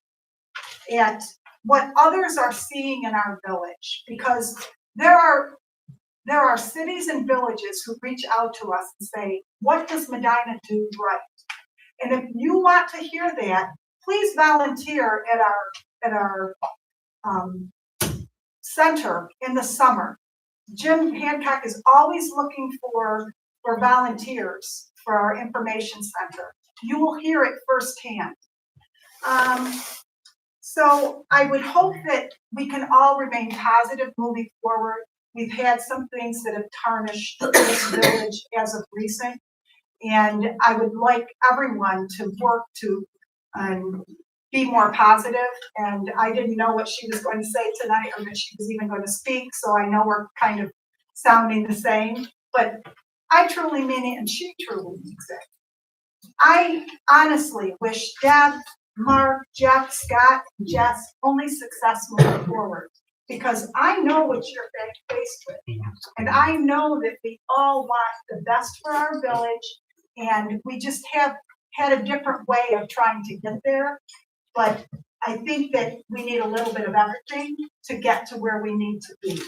at what others are seeing in our village, because there are cities and villages who reach out to us and say, what does Medina do right? And if you want to hear that, please volunteer at our center in the summer. Jim Hancock is always looking for volunteers for our information center. You will hear it firsthand. So I would hope that we can all remain positive moving forward. We've had some things that have tarnished this village as of recent, and I would like everyone to work to be more positive. And I didn't know what she was going to say tonight, or that she was even going to speak, so I know we're kind of sounding the same, but I truly mean it, and she truly means it. I honestly wish Deb, Mark, Jeff, Scott, and Jess only success moving forward. because I know what you're faced with. And I know that we all want the best for our village, and we just have had a different way of trying to get there. But I think that we need a little bit of everything to get to where we need to be.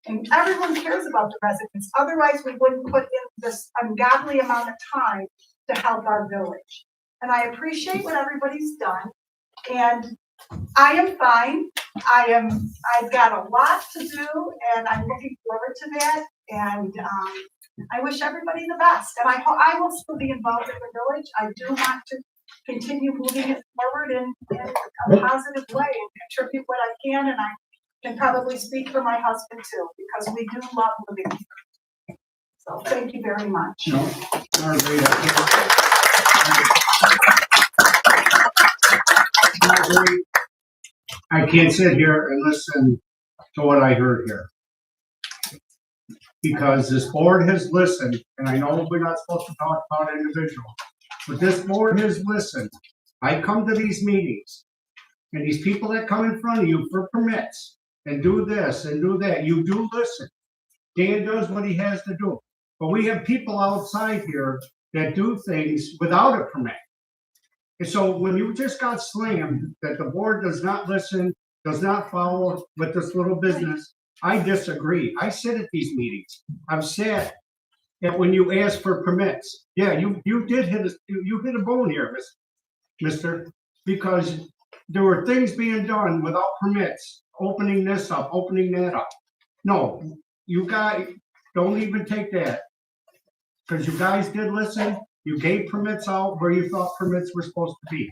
And everyone cares about the residents, otherwise we wouldn't put in this ungodly amount of time to help our village. And I appreciate what everybody's done, and I am fine. I've got a lot to do, and I'm looking forward to that. And I wish everybody the best. And I will still be involved in the village. I do want to continue moving it forward in a positive way and contribute what I can. And I can probably speak for my husband too, because we do love living here. So thank you very much. I can't sit here and listen to what I heard here. Because this board has listened, and I know we're not supposed to talk about individuals, but this board has listened. I come to these meetings, and these people that come in front of you for permits, and do this and do that, you do listen. Dan does what he has to do. But we have people outside here that do things without a permit. And so when you just got slammed that the board does not listen, does not follow with this little business, I disagree. I sit at these meetings. I'm sad that when you ask for permits, yeah, you did hit a bone here, mister, because there were things being done without permits, opening this up, opening that up. No, you guys don't even take that, because you guys did listen. You gave permits out where you thought permits were supposed to be.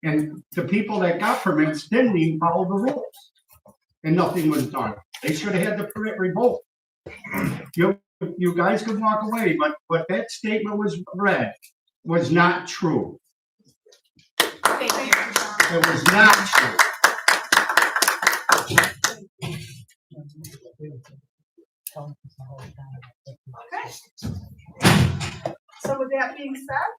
And the people that got permits didn't even follow the rules. And nothing was done. They should have had the permit revoked. You guys could walk away, but what that statement was read was not true. Thank you. It was not true. Okay. So with that being said,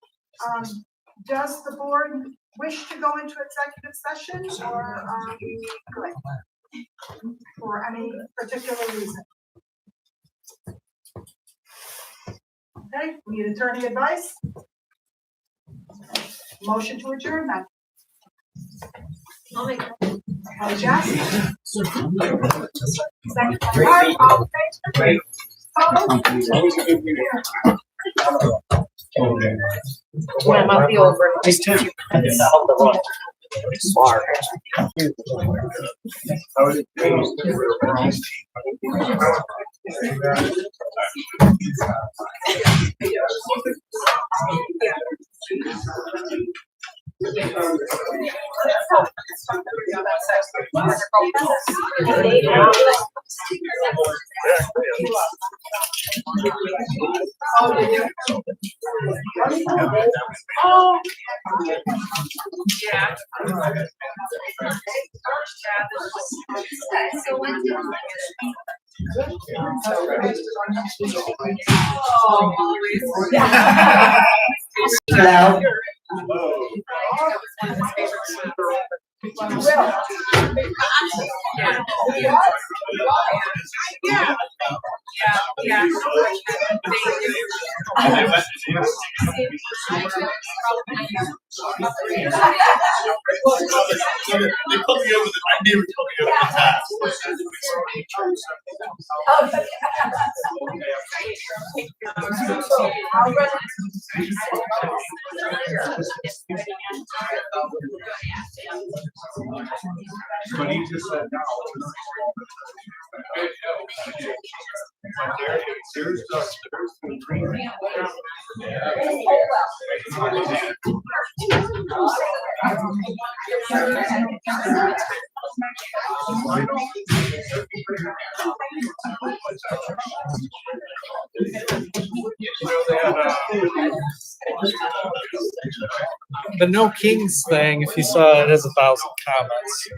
does the board wish to go into executive session, or are we good for any particular reason? Okay, we need attorney advice. Motion to adjourn then. I'll make that. Jess? Second by Barton, all in favor? When I'm up the over. Nice Tim. Hello. But he just said no. The no kings thing, if you saw it, has 1,000 comments.